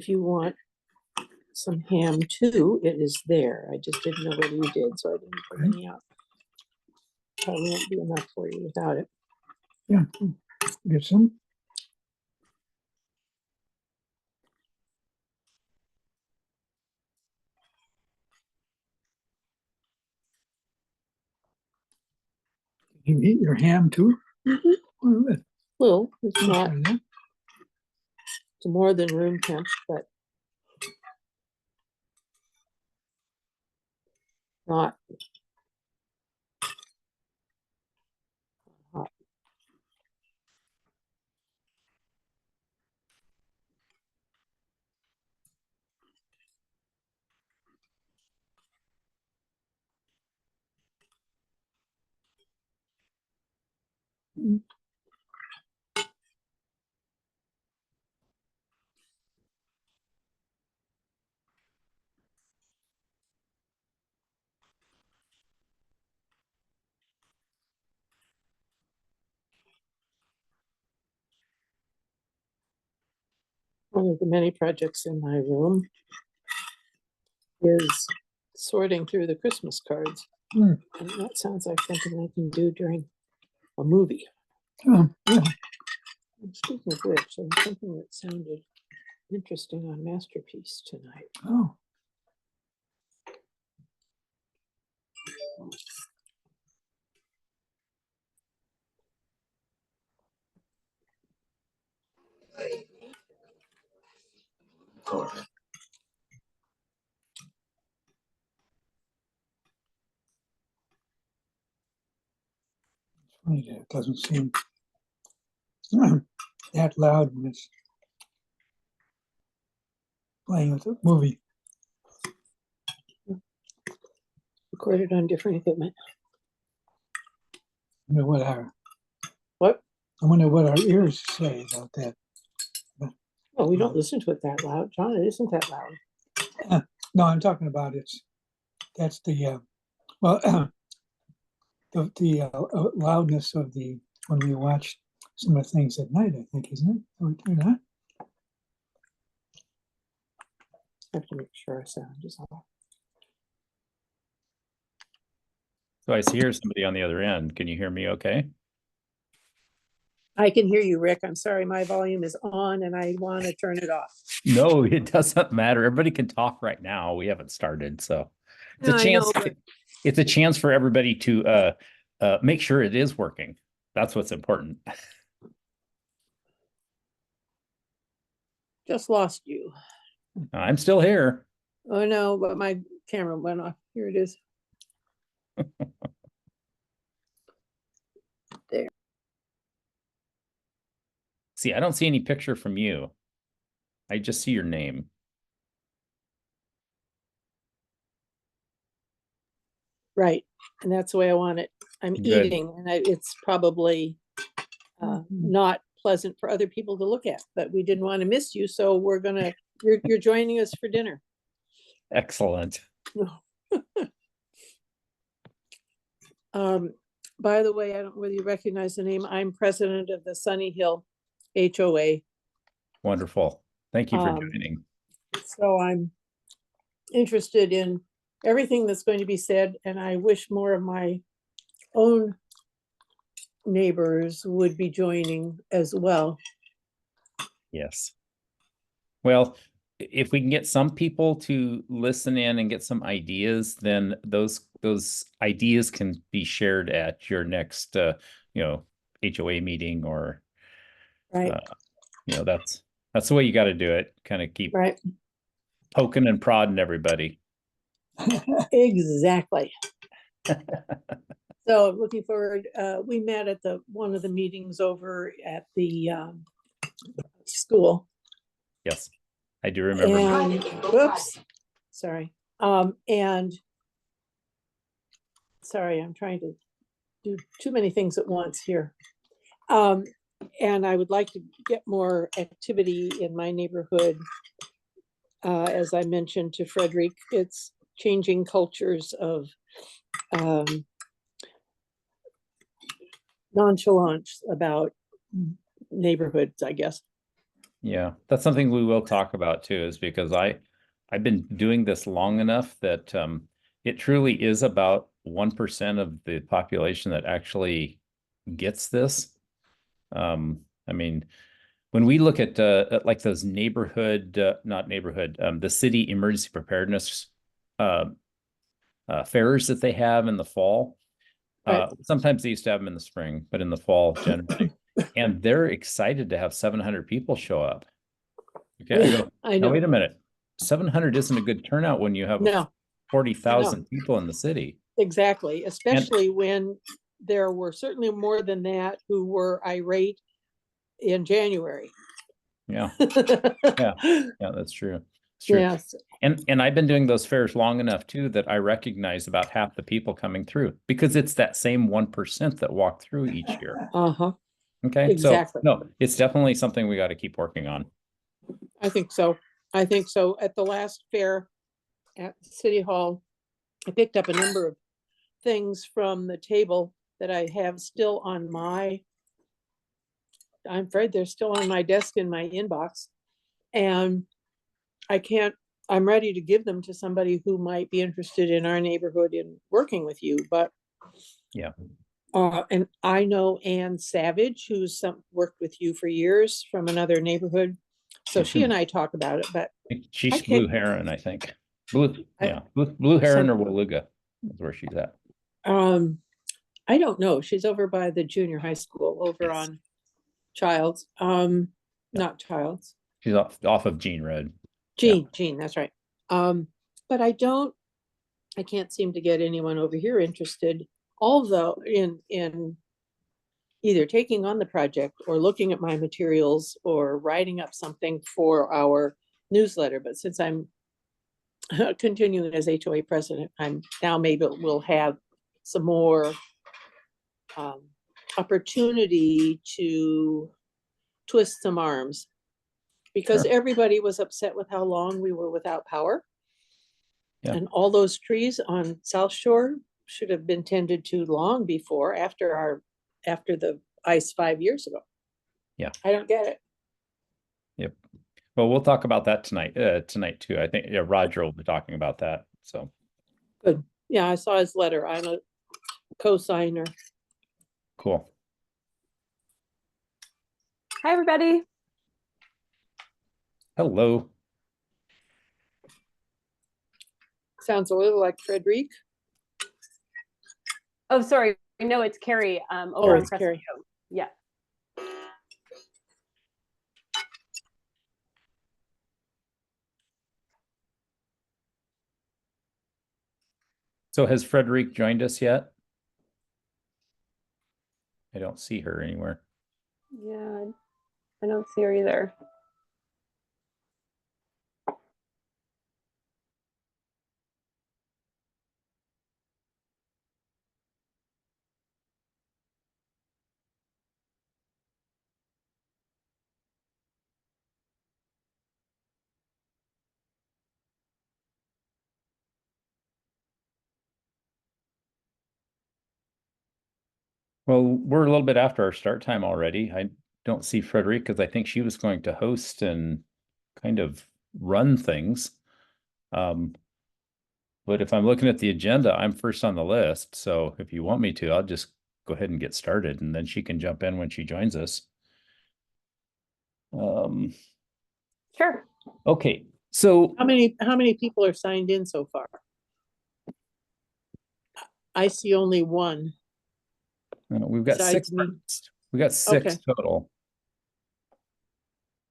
if you want some ham too, it is there. I just didn't know whether you did, so I didn't put any out. Probably won't be enough for you without it. Yeah, get some. You eat your ham too? Mm-hmm. Well, it's not. Okay. It's more than room temp, but not hot. One of the many projects in my room is sorting through the Christmas cards. Mm. And that sounds like something I can do during a movie. Oh, yeah. And speaking of which, there's something that sounded interesting on Masterpiece tonight. Oh. Funny that it doesn't seem that loud when it's playing with the movie. Recorded on different equipment. I wonder what our What? I wonder what our ears say about that. Oh, we don't listen to it that loud, John. It isn't that loud. No, I'm talking about that's the the loudness of the when we watch some of the things at night, I think, isn't it? Or do that? I have to make sure our sound is off. So I hear somebody on the other end. Can you hear me okay? I can hear you, Rick. I'm sorry, my volume is on and I want to turn it off. No, it doesn't matter. Everybody can talk right now. We haven't started, so it's No, a I chance. know, but- It's a chance for everybody to make sure it is working. That's what's important. Just lost you. I'm still here. Oh no, but my camera went off. Here it is. There. See, I don't see any picture from you. I just see your name. Right. And that's the way I want it. I'm Good. eating and it's probably not pleasant for other people to look at, but we didn't want to miss you. So we're gonna, you're joining us for dinner. Excellent. By the way, I don't know whether you recognize the name. I'm president of the Sunny Hill HOA. Wonderful. Thank you for joining. So I'm interested in everything that's going to be said, and I wish more of my own neighbors would be joining as well. Yes. Well, if we can get some people to listen in and get some ideas, then those ideas can be shared at your next HOA meeting, or Right. That's the way you got to do it. Kind of keep Right. poking and prodding everybody. Exactly. So looking forward, we met at one of the meetings over at the school. Yes, I do remember. And whoops, sorry. And sorry, I'm trying to do too many things at once here. And I would like to get more activity in my neighborhood. As I mentioned to Frederick, it's changing cultures of nonchalance about neighborhoods, I guess. Yeah, that's something we will talk about too, is because I've been doing this long enough that it truly is about 1% of the population that actually gets this. I mean, when we look at like those neighborhood, not neighborhood, the city emergency preparedness uh, fairs that they have in the fall. Right. Sometimes they used to have them in the spring, but in the fall generally. And they're excited to have 700 people show up. Okay, I go, I now know. wait a minute. 700 isn't a good turnout when you have No, 40,000 people in the city. exactly. And Especially when there were certainly more than that who were irate in January. yeah, yeah, that's true. It's true. Yes. And I've been doing those fairs long enough too that I recognize about half the people coming through because it's that same 1% that walk through each year. Uh-huh. Okay, so Exactly. no, it's definitely something we got to keep working on. I think so. I think so. At the last fair at City Hall, I picked up a number of things from the table that I have still on I'm afraid they're still on my desk in my inbox. And I'm ready to give them to somebody who might be interested in our neighborhood in working with you, but Yeah. and I know Ann Savage, who's worked with you for years from another neighborhood. So she and I talk about it, but She's can't- Blue Heron, I think. Blue Heron Some- or Waluga is where she's at. I don't know. She's over by the junior high school over Yes. on Childs. Not Childs. She's off of Gene Road. Gene, that's right. But I can't seem to get anyone over here interested, although in either taking on the project or looking at my materials or writing up something for our newsletter. But since I'm continuing as HOA president, I'm now maybe we'll have some more opportunity to twist some arms, because Sure. everybody was upset with how long we were without power. Yeah. And all those trees on South Shore should have been tended to long before, after the ice 5 years ago. Yeah. I don't get it. Yep. Well, we'll talk about that tonight too. I think Roger will be talking about that. So Good. Yeah, I saw his letter. I'm a co-signer. cool. Hi, everybody. Hello. Sounds a little like Frederic. Oh, sorry. No, it's Carrie. Oh, Over on it's Crescent Carrie. Cove. Yeah. So has Frederic joined us yet? I don't see her anywhere. Yeah. I don't see her either. Well, we're a little bit after our start time already. I don't see Frederic because I think she was going to host and kind of run things. But if I'm looking at the agenda, I'm first on the list. So if you want me to, I'll just go ahead and get started and then she can jump in when she joins us. Sure. Okay. So How many people are signed in so far? I see only one. we've got Besides six. me. We got six total.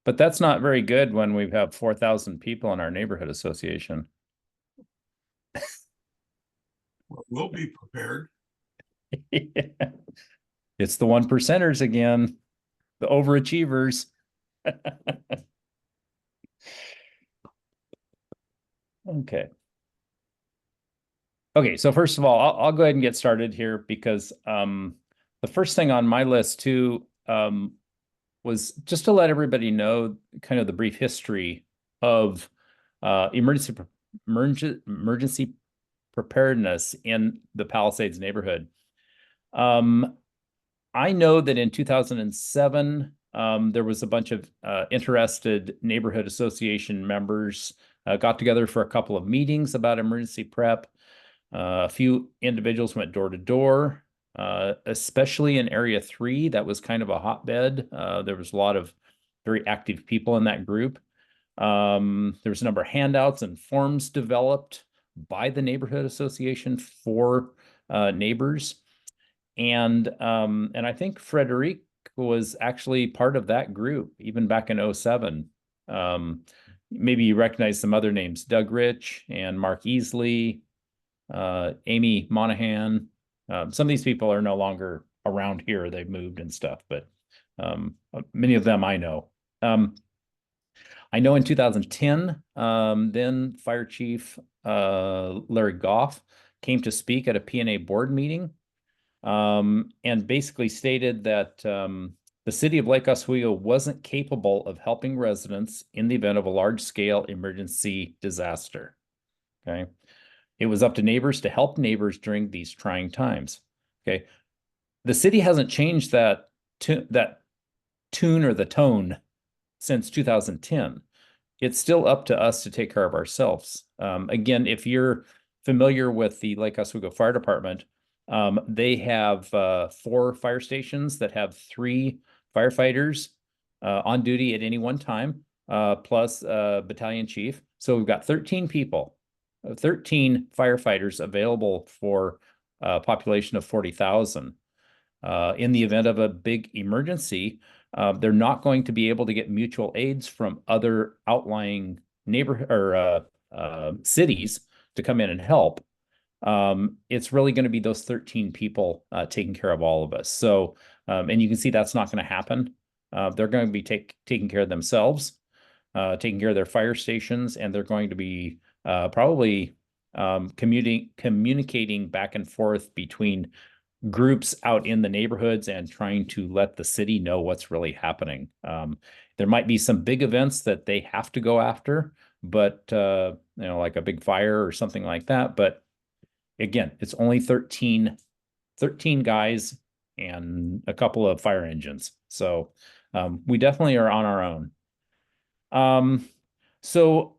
But that's not very good when we have 4,000 people in our neighborhood association. We'll be prepared. It's the 1%ers again, the overachievers. Okay. Okay, so first of all, I'll go ahead and get started here because the first thing on my list too was just to let everybody know kind of the brief history of emergency preparedness in the Palisades neighborhood. I know that in 2007, There was a bunch of interested neighborhood association members got together for a couple of meetings about emergency prep. A few individuals went door to door, especially in Area 3. That was kind of a hotbed. There was a lot of very active people in that group. There was a number of handouts and forms developed by the neighborhood association for neighbors. And I think Frederic was actually part of that group, even back in 07. Maybe you recognize some other names, Doug Rich and Mark Easley, Amy Monahan. Some of these people are no longer around here. They've moved and stuff, but many of them I know. I know in 2010, then Fire Chief Larry Goff came to speak at a PNA board meeting, and basically stated that the city of Lake Oswego wasn't capable of helping residents in the event of a large-scale emergency disaster. Okay, it was up to neighbors to help neighbors during these trying times. Okay, the city hasn't changed that tune or the tone since 2010. It's still up to us to take care of ourselves. Again, if you're familiar with the Lake Oswego Fire Department, they have 4 fire stations that have 3 firefighters on duty at any one time, plus a battalion chief. So we've got 13 people, 13 firefighters available for a population of 40,000. In the event of a big emergency, they're not going to be able to get mutual aids from other outlying neighborhood or cities to come in and help. It's really going to be those 13 people taking care of all of us. So, and you can see that's not going to happen. They're going to be taking care of themselves, taking care of their fire stations, and they're going to be probably communicating back and forth between groups out in the neighborhoods and trying to let the city know what's really happening. There might be some big events that they have to go after, but like a big fire or something like that. But again, it's only 13 guys and a couple of fire engines. So we definitely are on our own. So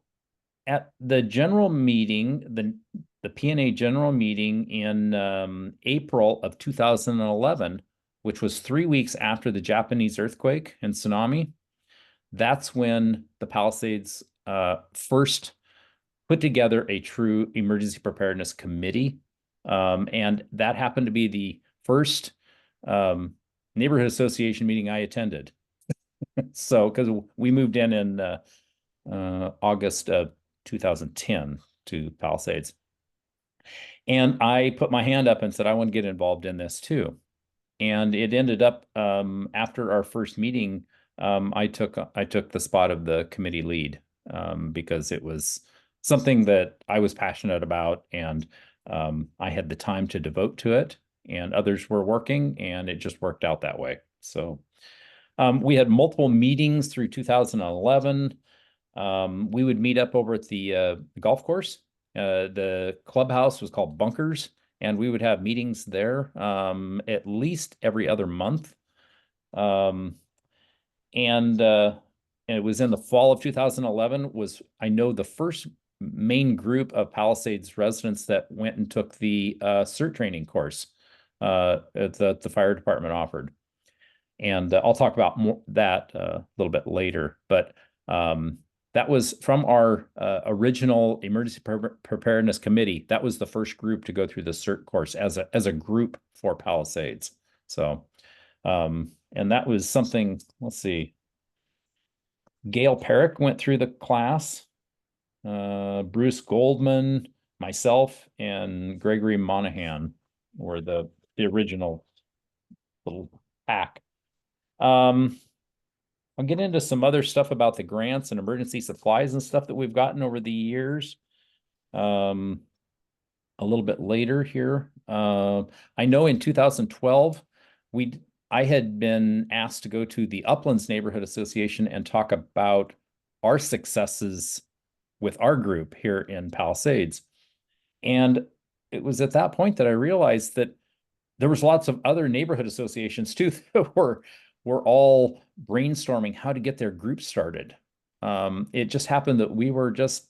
at the general meeting, the PNA general meeting in April of 2011, which was 3 weeks after the Japanese earthquake and tsunami, that's when the Palisades first put together a true emergency preparedness committee. And that happened to be the first neighborhood association meeting I attended. So, because we moved in August of 2010 to Palisades. And I put my hand up and said, I want to get involved in this too. And it ended up after our first meeting, I took the spot of the committee lead because it was something that I was passionate about, and I had the time to devote to it, and others were working, and it just worked out that way. So we had multiple meetings through 2011. We would meet up over at the golf course. The clubhouse was called Bunkers, and we would have meetings there at least every other month. And it was in the fall of 2011 was, I know, the first main group of Palisades residents that went and took the CERT training course that the fire department offered. And I'll talk about that a little bit later, but that was from our original emergency preparedness committee. That was the first group to go through the CERT course as a group for Palisades. So, and that was something, let's see, Gail Perrick went through the class, Bruce Goldman, myself, and Gregory Monahan were the original little pack. I'll get into some other stuff about the grants and emergency supplies and stuff that we've gotten over the years a little bit later here. I know in 2012, I had been asked to go to the Uplands Neighborhood Association and talk about our successes with our group here in Palisades. And it was at that point that I realized that there was lots of other neighborhood associations too that were were all brainstorming how to get their group started. It just happened that we were just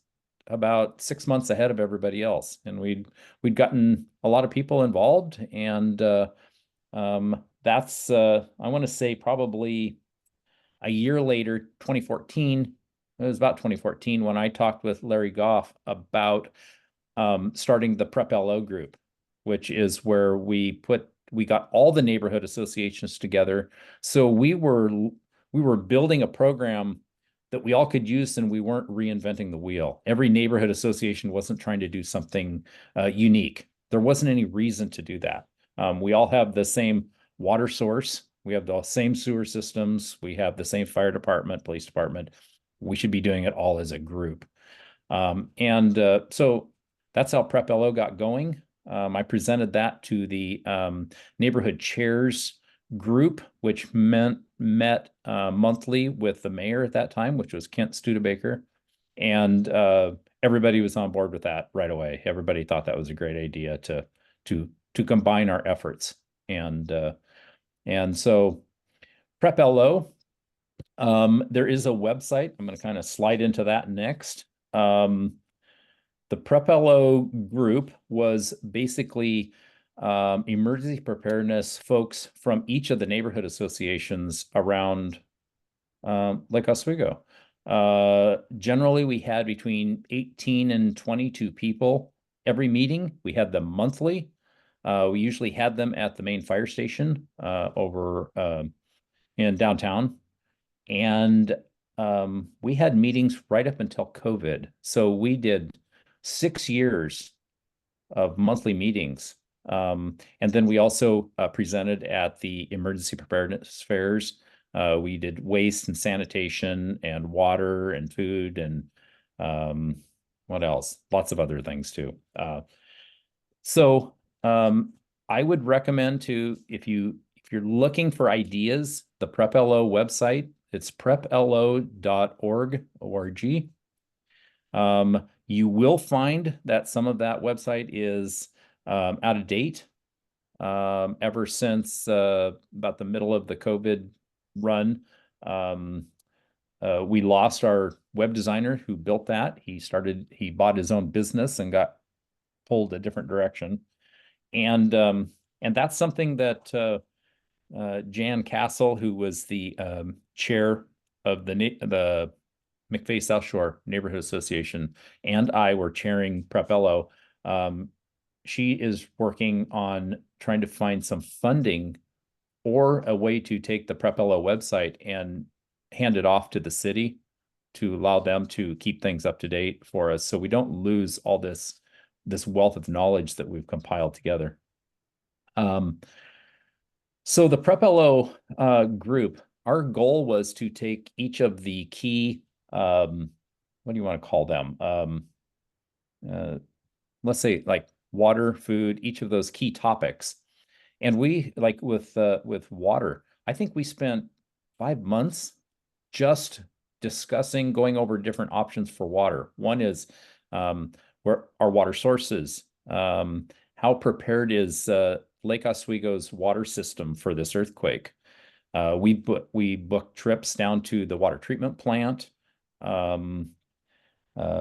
about 6 months ahead of everybody else, and we'd gotten a lot of people involved, and that's I want to say probably a year later, 2014. It was about 2014 when I talked with Larry Goff about starting the Prep LO group, which is where we got all the neighborhood associations together. So we were building a program that we all could use, and we weren't reinventing the wheel. Every neighborhood association wasn't trying to do something unique. There wasn't any reason to do that. We all have the same water source. We have the same sewer systems. We have the same fire department, police department. We should be doing it all as a group. So that's how Prep LO got going. I presented that to the neighborhood chairs group, which met monthly with the mayor at that time, which was Kent Studebaker. And everybody was on board with that right away. Everybody thought that was a great idea to combine our efforts. And so Prep LO, there is a website. I'm going to kind of slide into that next. The Prep LO group was basically emergency preparedness folks from each of the neighborhood associations around Lake Oswego. Generally, we had between 18 and 22 people every meeting. We had them monthly. We usually had them at the main fire station over in downtown. And we had meetings right up until COVID. So we did 6 years of monthly meetings. And then we also presented at the emergency preparedness fairs. We did waste and sanitation and water and food and what else? Lots of other things too. So I would recommend if you're looking for ideas, the Prep LO website, it's preplo.org. You will find that some of that website is out of date ever since about the middle of the COVID run. We lost our web designer who built that. He bought his own business and got pulled a different direction. And that's something that Jan Castle, who was the chair of the McVeigh South Shore Neighborhood Association, and I were chairing Prep LO. She is working on trying to find some funding or a way to take the Prep LO website and hand it off to the city to allow them to keep things up to date for us, so we don't lose all this wealth of knowledge that we've compiled together. So the Prep LO group, our goal was to take each of the key, what do you want to call them? Let's say like water, food, each of those key topics. And we, like with water, I think we spent 5 months just discussing, going over different options for water. One is where our water sources, how prepared is Lake Oswego's water system for this earthquake. We booked trips down to the water treatment plant.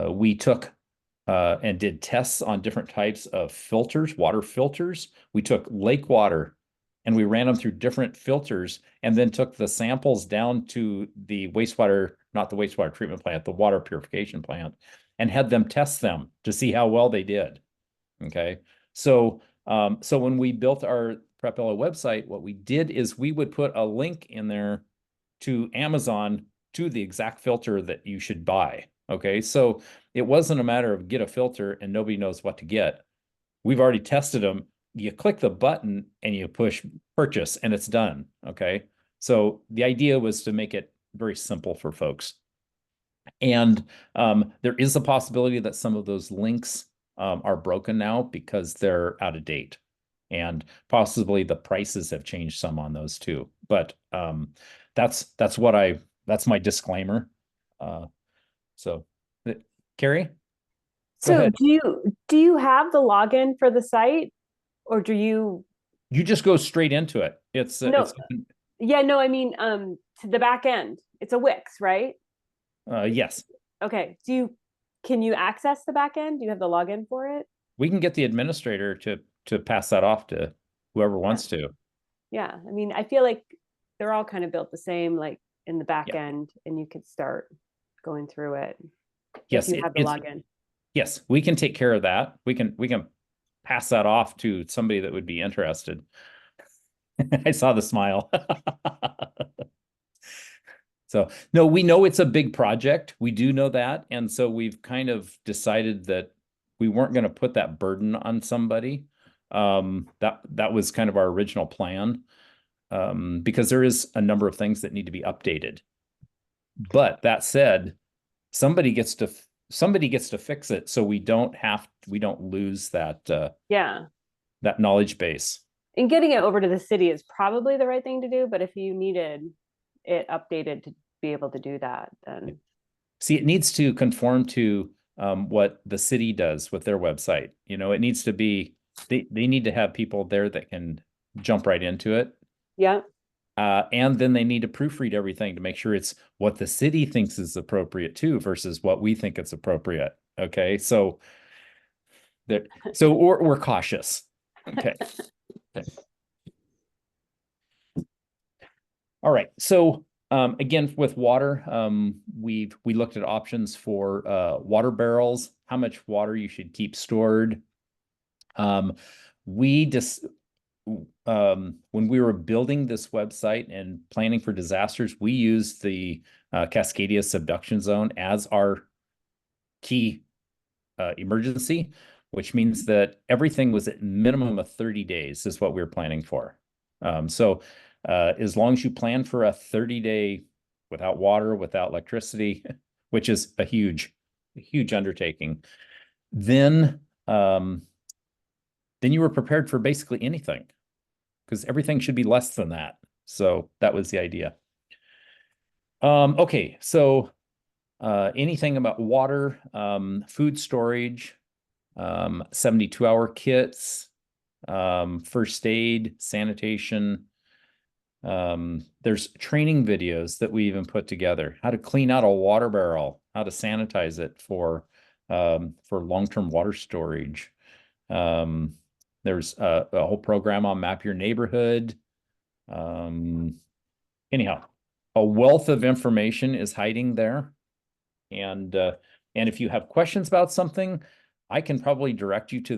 We took and did tests on different types of filters, water filters. We took lake water and we ran them through different filters, and then took the samples down to the wastewater, not the wastewater treatment plant, the water purification plant, and had them test them to see how well they did. Okay. So when we built our Prep LO website, what we did is we would put a link in there to Amazon to the exact filter that you should buy. Okay. So it wasn't a matter of get a filter and nobody knows what to get. We've already tested them. You click the button and you push purchase and it's done. Okay. So the idea was to make it very simple for folks. And there is a possibility that some of those links are broken now because they're out of date, and possibly the prices have changed some on those too. But that's my disclaimer. So Carrie? Go So ahead. do you have the login for the site, or do you? You just go straight into it. It's No. Yeah, no, I mean, to the back end. It's a Wix, right? Yes, Okay. Can you access the back end? Do you have the login for it? we can get the administrator to pass that off to whoever wants to. Yeah. I mean, I feel like they're all kind of built the same, like in the back Yeah. end, and you could start going through it Yes, if you have the login. yes, we can take care of that. We can pass that off to somebody that would be interested. I saw the smile. So, no, we know it's a big project. We do know that. And so we've kind of decided that we weren't going to put that burden on somebody. That was kind of our original plan. Because there is a number of things that need to be updated. But that said, somebody gets to fix it so we don't lose that Yeah. that knowledge base. And getting it over to the city is probably the right thing to do, but if you needed it updated to be able to do that, then See, it needs to conform to what the city does with their website. You know, it needs to be, they need to have people there that can jump right into it. yeah. And then they need to proofread everything to make sure it's what the city thinks is appropriate too, versus what we think it's appropriate. Okay, so we're cautious. Okay. All right. So again, with water, we looked at options for water barrels, how much water you should keep stored. We just when we were building this website and planning for disasters, we used the Cascadia subduction zone as our key emergency, which means that everything was at minimum of 30 days is what we were planning for. So as long as you plan for a 30-day without water, without electricity, which is a huge undertaking, then you were prepared for basically anything, because everything should be less than that. So that was the idea. Okay, so anything about water, food storage, 72-hour kits, first aid, sanitation. There's training videos that we even put together, how to clean out a water barrel, how to sanitize it for long-term water storage. There's a whole program on Map Your Neighborhood. Anyhow, a wealth of information is hiding there. And if you have questions about something, I can probably direct you to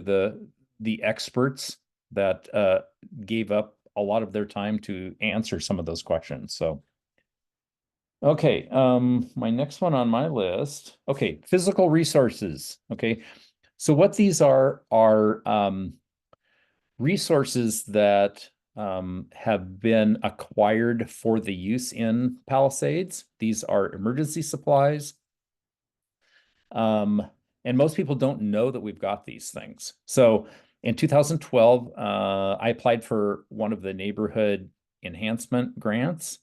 the experts that gave up a lot of their time to answer some of those questions. So, okay, my next one on my list. Okay, physical resources. Okay, so what these are resources that have been acquired for the use in Palisades. These are emergency supplies. And most people don't know that we've got these things. So in 2012, I applied for one of the neighborhood enhancement grants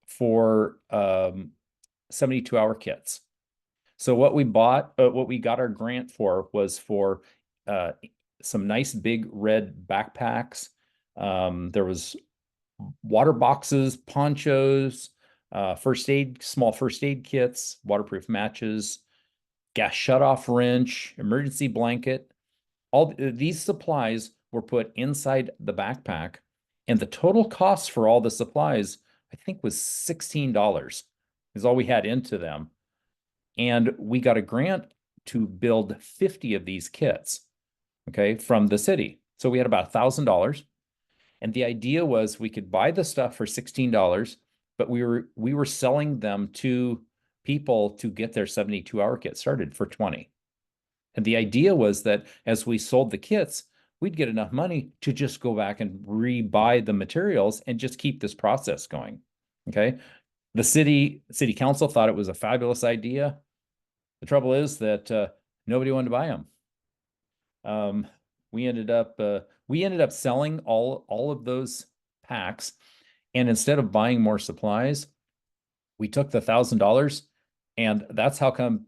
for 72-hour kits. So what we got our grant for was for some nice big red backpacks. There was water boxes, ponchos, small first aid kits, waterproof matches, gas shutoff wrench, emergency blanket. All these supplies were put inside the backpack, and the total cost for all the supplies, I think, was $16 is all we had into them. And we got a grant to build 50 of these kits, okay, from the city. So we had about $1,000. And the idea was we could buy the stuff for $16, but we were selling them to people to get their 72-hour kit started for 20. And the idea was that as we sold the kits, we'd get enough money to just go back and rebuy the materials and just keep this process going. Okay. The city council thought it was a fabulous idea. The trouble is that nobody wanted to buy them. We ended up selling all of those packs, and instead of buying more supplies, we took the $1,000, and that's how come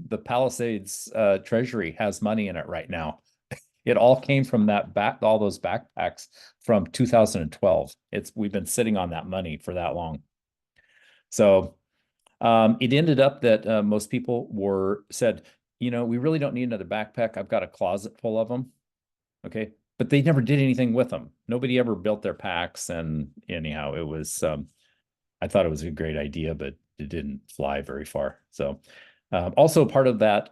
the Palisades treasury has money in it right now. It all came from all those backpacks from 2012. We've been sitting on that money for that long. So it ended up that most people said, we really don't need another backpack. I've got a closet full of them. Okay. But they never did anything with them. Nobody ever built their packs. And anyhow, it was, I thought it was a great idea, but it didn't fly very far. So also part of that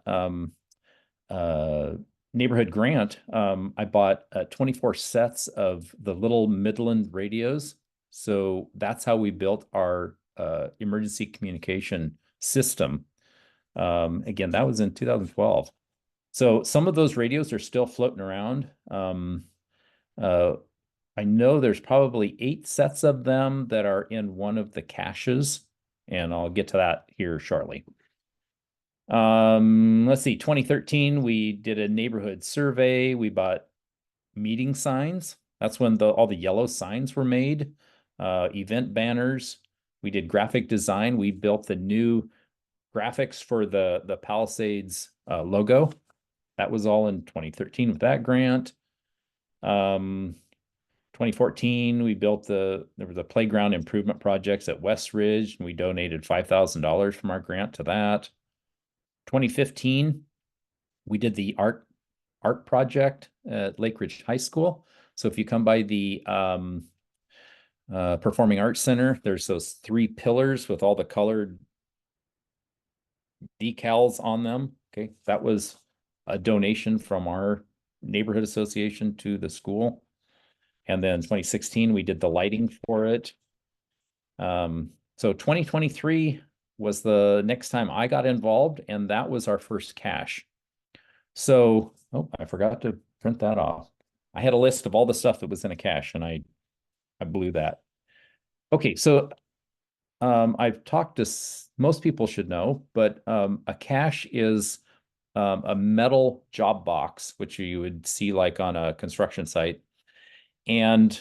neighborhood grant, I bought 24 sets of the little Midland radios. So that's how we built our emergency communication system. Again, that was in 2012. So some of those radios are still floating around. I know there's probably 8 sets of them that are in one of the caches, and I'll get to that here shortly. Let's see, 2013, we did a neighborhood survey. We bought meeting signs. That's when all the yellow signs were made, event banners. We did graphic design. We built the new graphics for the Palisades logo. That was all in 2013 with that grant. 2014, we built there was a playground improvement projects at West Ridge, and we donated $5,000 from our grant to that. 2015, we did the art project at Lake Ridge High School. So if you come by the Performing Arts Center, there's those 3 pillars with all the colored decals on them. Okay, that was a donation from our neighborhood association to the school. And then 2016, we did the lighting for it. So 2023 was the next time I got involved, and that was our first cache. So, oh, I forgot to print that off. I had a list of all the stuff that was in a cache, and I blew that. Okay, so I've talked to most people should know, but a cache is a metal job box, which you would see like on a construction site. And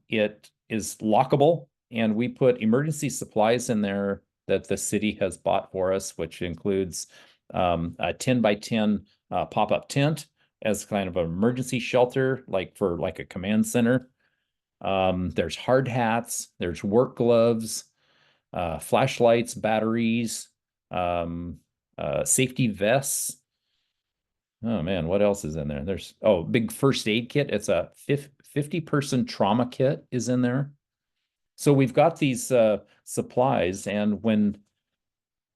it is lockable, and we put emergency supplies in there that the city has bought for us, which includes a 10 by 10 pop-up tent as kind of an emergency shelter, like for like a command center. There's hard hats, there's work gloves, flashlights, batteries, safety vests. Oh man, what else is in there? There's big first aid kit. It's a 50-person trauma kit is in there. So we've got these supplies, and when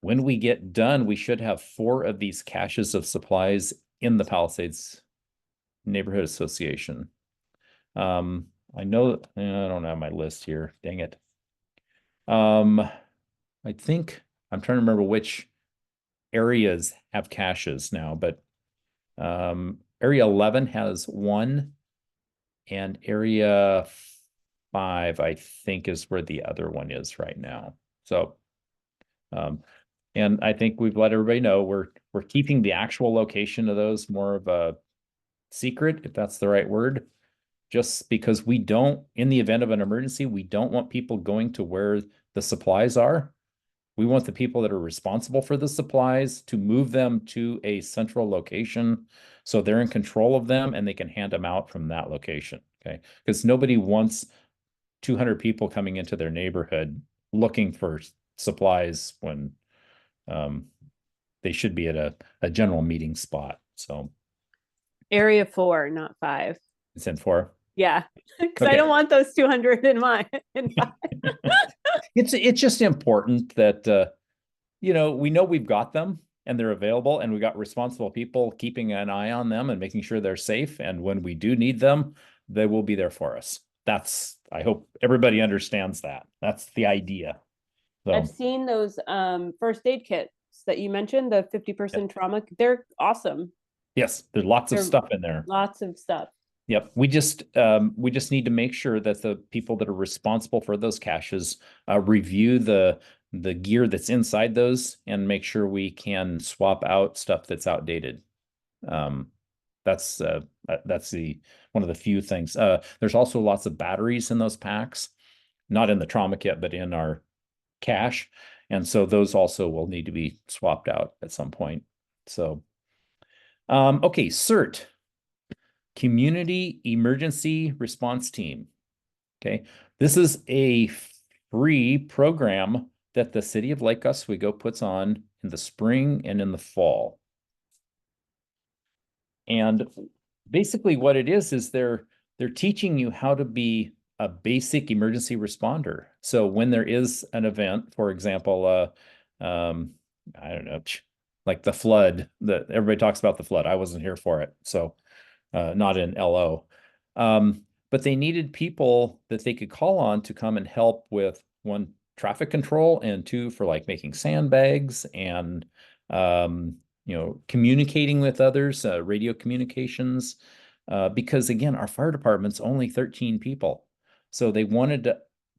we get done, we should have 4 of these caches of supplies in the Palisades Neighborhood Association. I know I don't have my list here. Dang it. I think I'm trying to remember which areas have caches now, but area 11 has 1, and area 5, I think, is where the other one is right now. So, and I think we've let everybody know we're keeping the actual location of those more of a secret, if that's the right word, just because we don't, in the event of an emergency, we don't want people going to where the supplies are. We want the people that are responsible for the supplies to move them to a central location so they're in control of them and they can hand them out from that location. Okay, because nobody wants 200 people coming into their neighborhood looking for supplies when they should be at a general meeting spot. So Area 4, not 5. it's in 4. Yeah, because I Okay. don't want those 200 in mine. It's just important that we know we've got them and they're available, and we got responsible people keeping an eye on them and making sure they're safe. And when we do need them, they will be there for us. I hope everybody understands that. That's the idea. So, I've seen those first aid kits that you mentioned, the 50-person trauma. They're awesome. yes, there's lots of stuff in there. Lots of stuff. Yep. We just need to make sure that the people that are responsible for those caches review the gear that's inside those and make sure we can swap out stuff that's outdated. That's one of the few things. There's also lots of batteries in those packs, not in the trauma kit, but in our cache. And so those also will need to be swapped out at some point. So, okay, CERT. Community Emergency Response Team. Okay, this is a free program that the city of Lake Oswego puts on in the spring and in the fall. And basically what it is they're teaching you how to be a basic emergency responder. So when there is an event, for example, I don't know, like the flood, that everybody talks about the flood. I wasn't here for it, so not in LO. But they needed people that they could call on to come and help with, one, traffic control, and two, for like making sandbags and communicating with others, radio communications. Because again, our fire department's only 13 people. So they wanted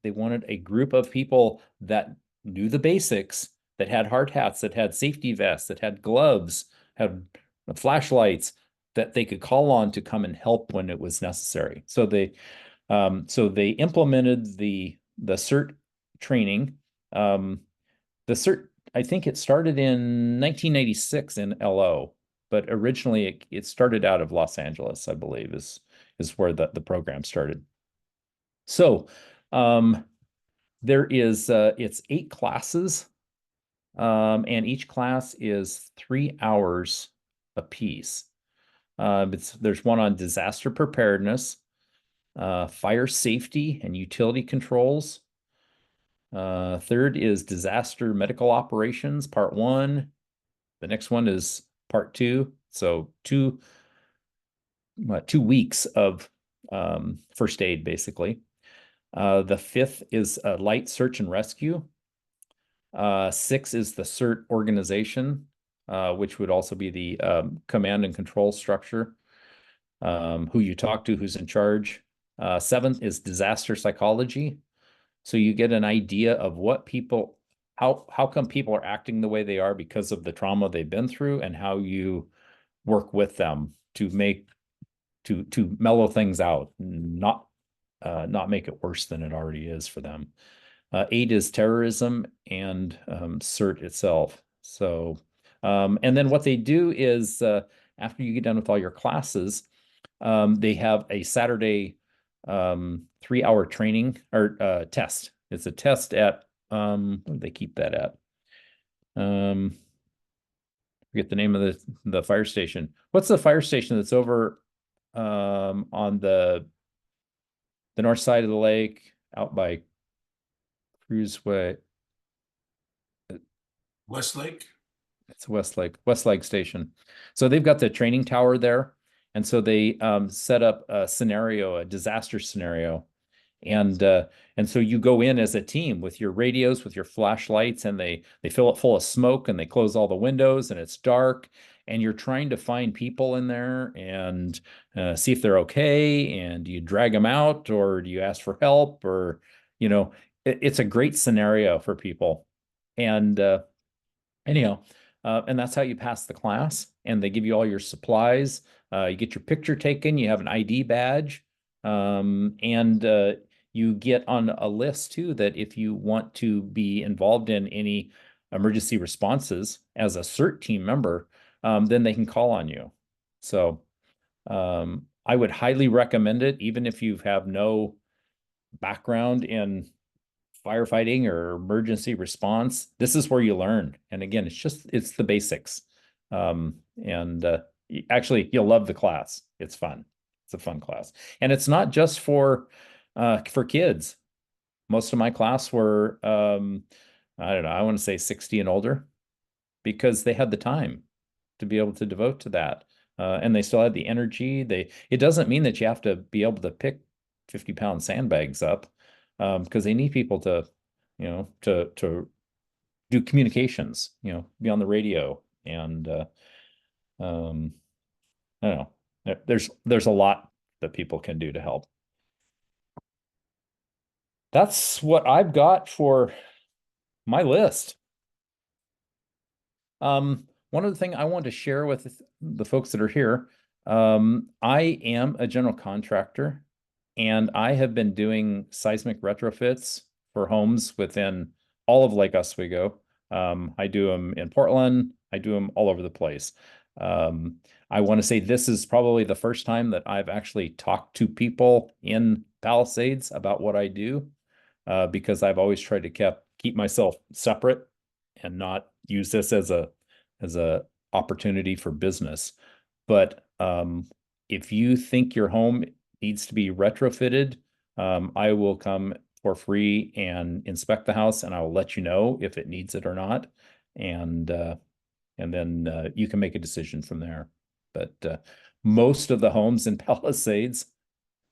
a group of people that knew the basics, that had hard hats, that had safety vests, that had gloves, had flashlights, that they could call on to come and help when it was necessary. So they implemented the CERT training. The CERT, I think it started in 1996 in LO, but originally it started out of Los Angeles, I believe, is where the program started. So there is it's 8 classes, and each class is 3 hours apiece. There's one on disaster preparedness, fire safety and utility controls. Third is disaster medical operations, part 1. The next one is part 2. So 2 weeks of first aid, basically. The 5th is light search and rescue. 6 is the CERT organization, which would also be the command and control structure, who you talk to, who's in charge. 7th is disaster psychology. So you get an idea of what people, how come people are acting the way they are because of the trauma they've been through, and how you work with them to mellow things out, not make it worse than it already is for them. 8 is terrorism and CERT itself. So, and then what they do is after you get done with all your classes, they have a Saturday 3-hour training or test. It's a test at where do they keep that at? Forget the name of the fire station. What's the fire station that's over on the north side of the lake, out by Cruiseway? Westlake? It's Westlake Station. So they've got the training tower there. And so they set up a disaster scenario. And so you go in as a team with your radios, with your flashlights, and they fill it full of smoke, and they close all the windows, and it's dark, and you're trying to find people in there and see if they're okay. And do you drag them out, or do you ask for help? Or, it's a great scenario for people. And anyhow, and that's how you pass the class. And they give you all your supplies. You get your picture taken. You have an ID badge. And you get on a list too, that if you want to be involved in any emergency responses as a CERT team member, then they can call on you. So I would highly recommend it, even if you have no background in firefighting or emergency response. This is where you learn. And again, it's the basics. Actually, you'll love the class. It's fun. It's a fun class. And it's not just for kids. Most of my class were, I don't know, I want to say 60 and older, because they had the time to be able to devote to that. And they still had the energy. It doesn't mean that you have to be able to pick 50-pound sandbags up, because they need people to do communications, be on the radio. And I don't know, there's a lot that people can do to help. That's what I've got for my list. One other thing I want to share with the folks that are here, I am a general contractor, and I have been doing seismic retrofits for homes within all of Lake Oswego. I do them in Portland. I do them all over the place. I want to say this is probably the first time that I've actually talked to people in Palisades about what I do, because I've always tried to keep myself separate and not use this as a opportunity for business. But if you think your home needs to be retrofitted, I will come for free and inspect the house, and I will let you know if it needs it or not. And then you can make a decision from there. But most of the homes in Palisades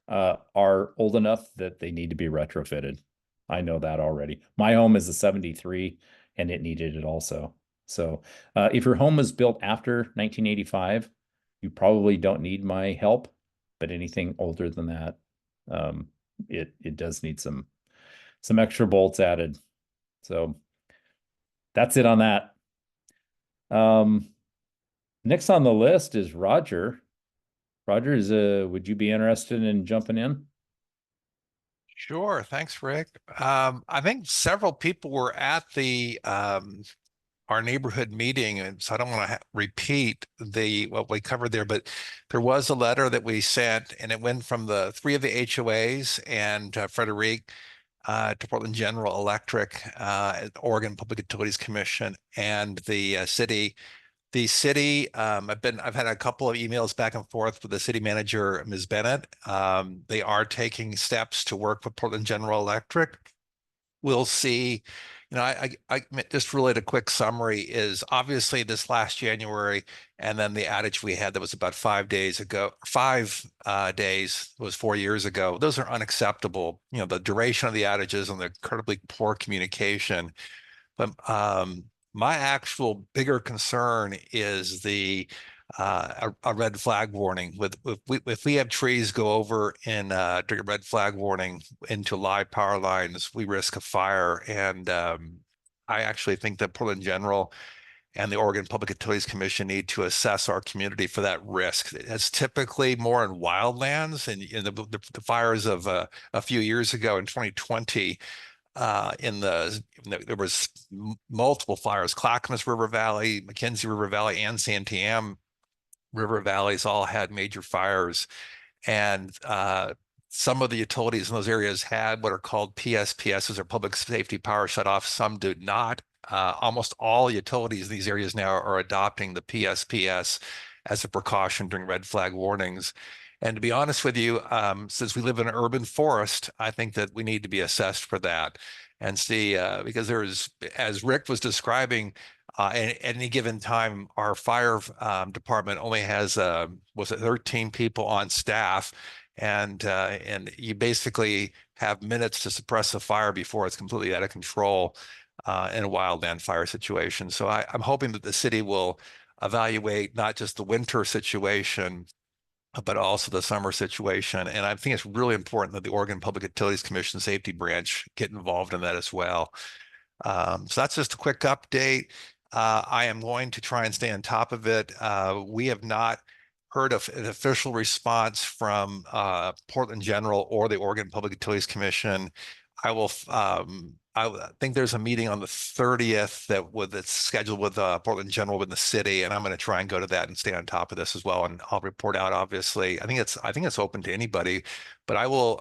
are old enough that they need to be retrofitted. I know that already. My home is a 73 and it needed it also. So if your home was built after 1985, you probably don't need my help, but anything older than that, it does need some extra bolts added. So that's it on that. Next on the list is Roger. Roger, would you be interested in jumping in? Sure. Thanks, Rick. I think several people were at the our neighborhood meeting, and so I don't want to repeat what we covered there, but there was a letter that we sent, and it went from the 3 of the HOAs and Frederic to Portland General Electric, Oregon Public Utilities Commission, and the city. The city, I've had a couple of emails back and forth with the city manager, Ms. Bennett. They are taking steps to work with Portland General Electric. We'll see. I just really a quick summary is obviously this last January, and then the outage we had that was about 5 days ago, 5 days was 4 years ago. Those are unacceptable. The duration of the outages and the incredibly poor communication. But my actual bigger concern is a red flag warning. If we have trees go over in during a red flag warning into live power lines, we risk a fire. And I actually think that Portland General and the Oregon Public Utilities Commission need to assess our community for that risk. It's typically more in wildlands, and the fires of a few years ago in 2020. There was multiple fires. Clackamas River Valley, McKenzie River Valley, and Santiam River Valleys all had major fires, and some of the utilities in those areas had what are called PSPSs, or public safety power shutoffs. Some do not. Almost all utilities in these areas now are adopting the PSPS as a precaution during red flag warnings. And to be honest with you, since we live in an urban forest, I think that we need to be assessed for that and see, because as Rick was describing, at any given time, our fire department only has, 13 people on staff, and you basically have minutes to suppress a fire before it's completely out of control in a wildland fire situation. So I'm hoping that the city will evaluate not just the winter situation, but also the summer situation. And I think it's really important that the Oregon Public Utilities Commission Safety Branch get involved in that as well. So that's just a quick update. I am going to try and stay on top of it. We have not heard of an official response from Portland General or the Oregon Public Utilities Commission. I think there's a meeting on the 30th that's scheduled with Portland General in the city, and I'm going to try and go to that and stay on top of this as well. And I'll report out. Obviously, I think it's open to anybody, but I will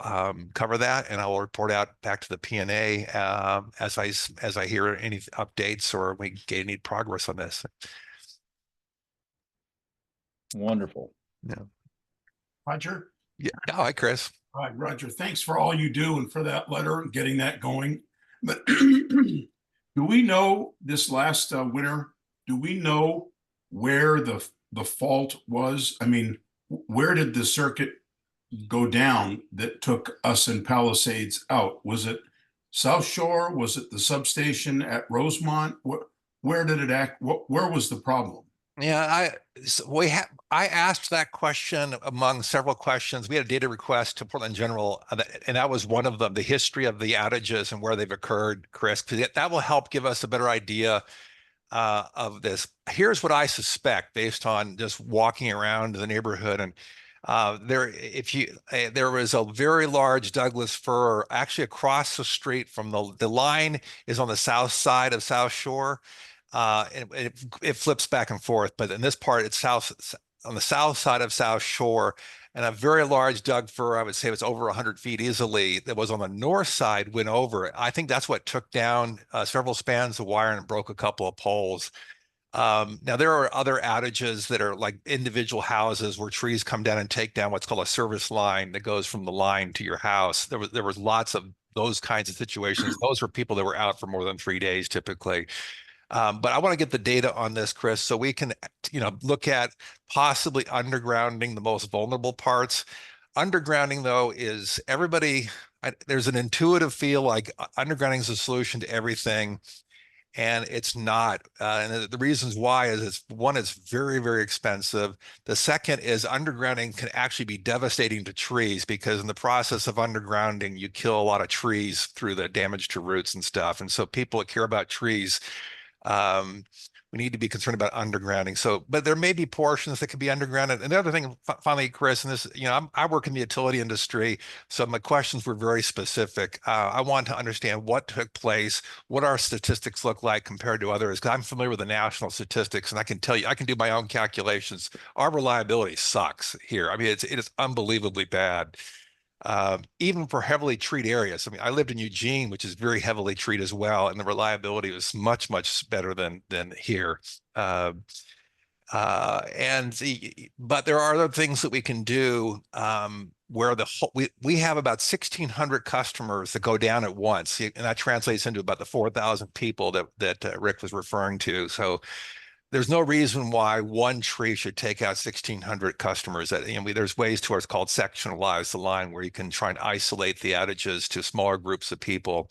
cover that, and I will report out back to the P&A as I hear any updates or we get any progress on this. Wonderful. Yeah. Roger? Yeah. Hi, Chris. Hi, Roger. Thanks for all you do and for that letter and getting that going. But do we know this last winter, do we know where the fault was? I mean, where did the circuit go down that took us in Palisades out? Was it South Shore? Was it the substation at Rosemont? Where did it act? Where was the problem? Yeah, I asked that question among several questions. We had a data request to Portland General, and that was one of them, the history of the outages and where they've occurred, Chris, because that will help give us a better idea of this. Here's what I suspect based on just walking around the neighborhood. And there was a very large Douglas fir actually across the street from the line is on the south side of South Shore. and it flips back and forth. But in this part, it's on the south side of South Shore, and a very large Doug fir, I would say it was over 100 feet easily, that was on the north side went over. I think that's what took down several spans of wire and broke a couple of poles. Now there are other outages that are like individual houses where trees come down and take down what's called a service line that goes from the line to your house. There was lots of those kinds of situations. Those were people that were out for more than 3 days typically. But I want to get the data on this, Chris, so we can, look at possibly undergrounding the most vulnerable parts. Undergrounding, though, is there's an intuitive feel like undergrounding is a solution to everything, and it's not. And the reasons why is it's very, very expensive. The second is undergrounding can actually be devastating to trees because in the process of undergrounding, you kill a lot of trees through the damage to roots and stuff. And so people that care about trees, we need to be concerned about undergrounding. So, but there may be portions that could be undergrounded. And the other thing, finally, Chris, and this, I work in the utility industry, so my questions were very specific. I want to understand what took place, what our statistics look like compared to others. Because I'm familiar with the national statistics, and I can tell you, I can do my own calculations. Our reliability sucks here. I mean, it is unbelievably bad. Even for heavily treated areas. I mean, I lived in Eugene, which is very heavily treated as well, and the reliability was much, much better than here. But there are other things that we can do where we have about 1,600 customers that go down at once, and that translates into about the 4,000 people that Rick was referring to. So there's no reason why one tree should take out 1,600 customers. There's ways to what's called sectionalize the line, where you can try and isolate the outages to smaller groups of people.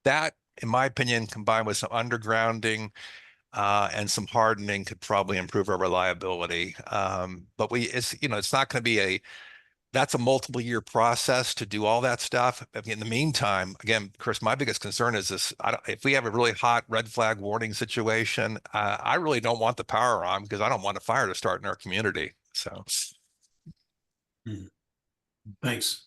That, in my opinion, combined with some undergrounding and some hardening, could probably improve our reliability. But it's not going to be that's a multiple year process to do all that stuff. I mean, in the meantime, again, Chris, my biggest concern is this: if we have a really hot red flag warning situation, I really don't want the power on because I don't want a fire to start in our community. So, Thanks.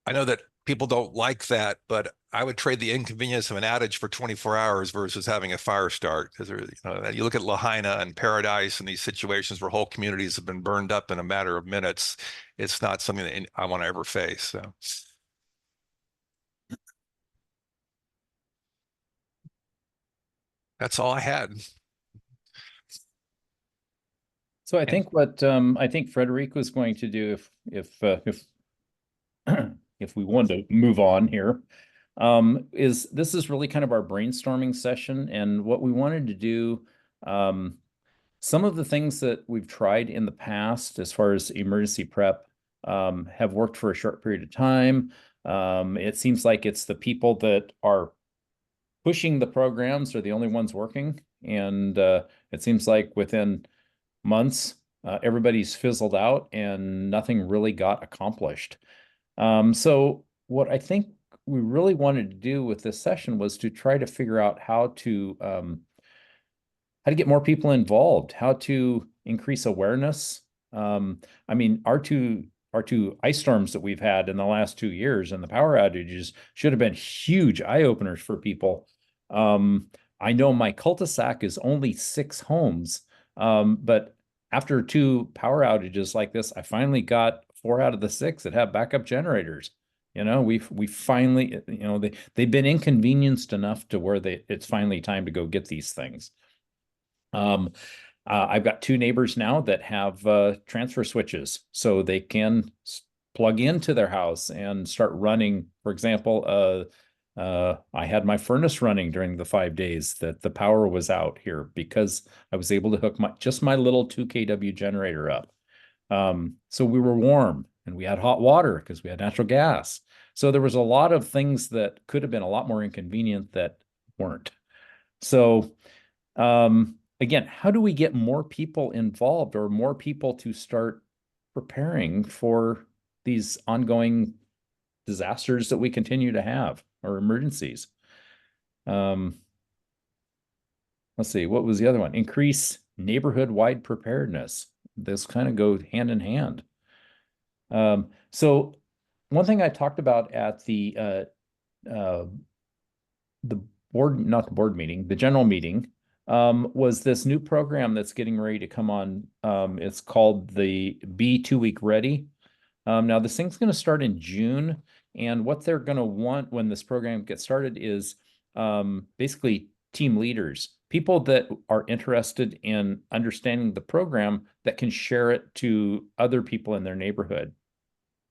I know that people don't like that, but I would trade the inconvenience of an outage for 24 hours versus having a fire start. Because you look at Lahaina and Paradise and these situations where whole communities have been burned up in a matter of minutes. It's not something that I want to ever face. So that's all I had. So I think what I think Frederico is going to do, if if we want to move on here, is this is really kind of our brainstorming session, and what we wanted to do, some of the things that we've tried in the past as far as emergency prep have worked for a short period of time. It seems like it's the people that are pushing the programs are the only ones working, and it seems like within months, everybody's fizzled out and nothing really got accomplished. So what I think we really wanted to do with this session was to try to figure out how to get more people involved, how to increase awareness. I mean, our two ice storms that we've had in the last 2 years and the power outages should have been huge eye openers for people. I know my cul-de-sac is only 6 homes, but after 2 power outages like this, I finally got 4 out of the 6 that have backup generators. We finally, they've been inconvenienced enough to where it's finally time to go get these things. I've got 2 neighbors now that have transfer switches, so they can plug into their house and start running. For example, I had my furnace running during the 5 days that the power was out here because I was able to hook just my little 2 kW generator up. So we were warm and we had hot water because we had natural gas. So there was a lot of things that could have been a lot more inconvenient that weren't. So again, how do we get more people involved or more people to start preparing for these ongoing disasters that we continue to have, or emergencies? Let's see, what was the other one? Increase neighborhood-wide preparedness. This kind of go hand in hand. So one thing I talked about at the not the board meeting, the general meeting, was this new program that's getting ready to come on. It's called the Be 2-Week Ready. Now this thing's going to start in June, and what they're going to want when this program gets started is basically team leaders, people that are interested in understanding the program that can share it to other people in their neighborhood.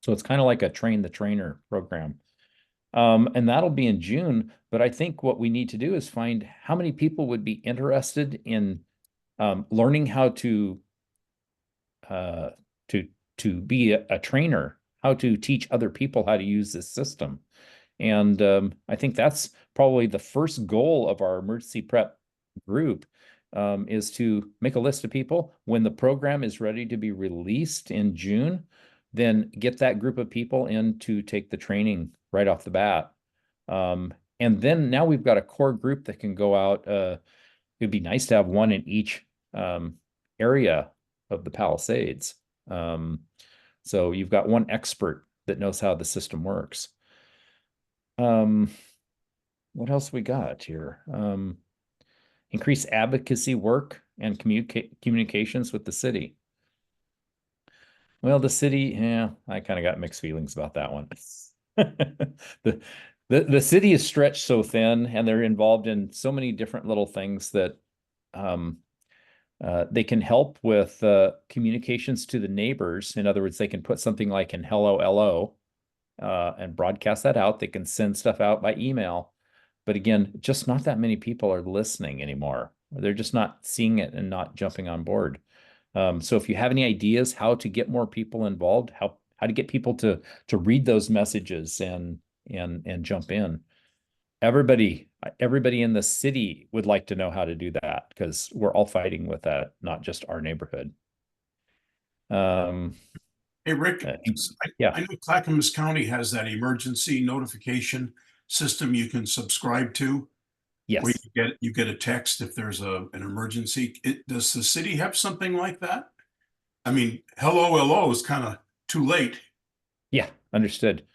So it's kind of like a train the trainer program. And that'll be in June. But I think what we need to do is find how many people would be interested in learning how to uh, to be a trainer, how to teach other people how to use this system. And I think that's probably the first goal of our emergency prep group, is to make a list of people. When the program is ready to be released in June, then get that group of people in to take the training right off the bat. And then now we've got a core group that can go out. It'd be nice to have one in each area of the Palisades. So you've got one expert that knows how the system works. What else we got here? Increase advocacy work and communications with the city. Well, the city, yeah, I kind of got mixed feelings about that one. The city is stretched so thin, and they're involved in so many different little things that they can help with communications to the neighbors. In other words, they can put something like in hello, LO, and broadcast that out. They can send stuff out by email. But again, just not that many people are listening anymore. They're just not seeing it and not jumping on board. So if you have any ideas how to get more people involved, how to get people to read those messages and jump in. Everybody in the city would like to know how to do that, because we're all fighting with that, not just our neighborhood. Hey, Rick, yeah. I know Clackamas County has that emergency notification system you can subscribe to. Yes. Where you get a text if there's an emergency. Does the city have something like that? I mean, hello, LO is kind of too late. Yeah, understood.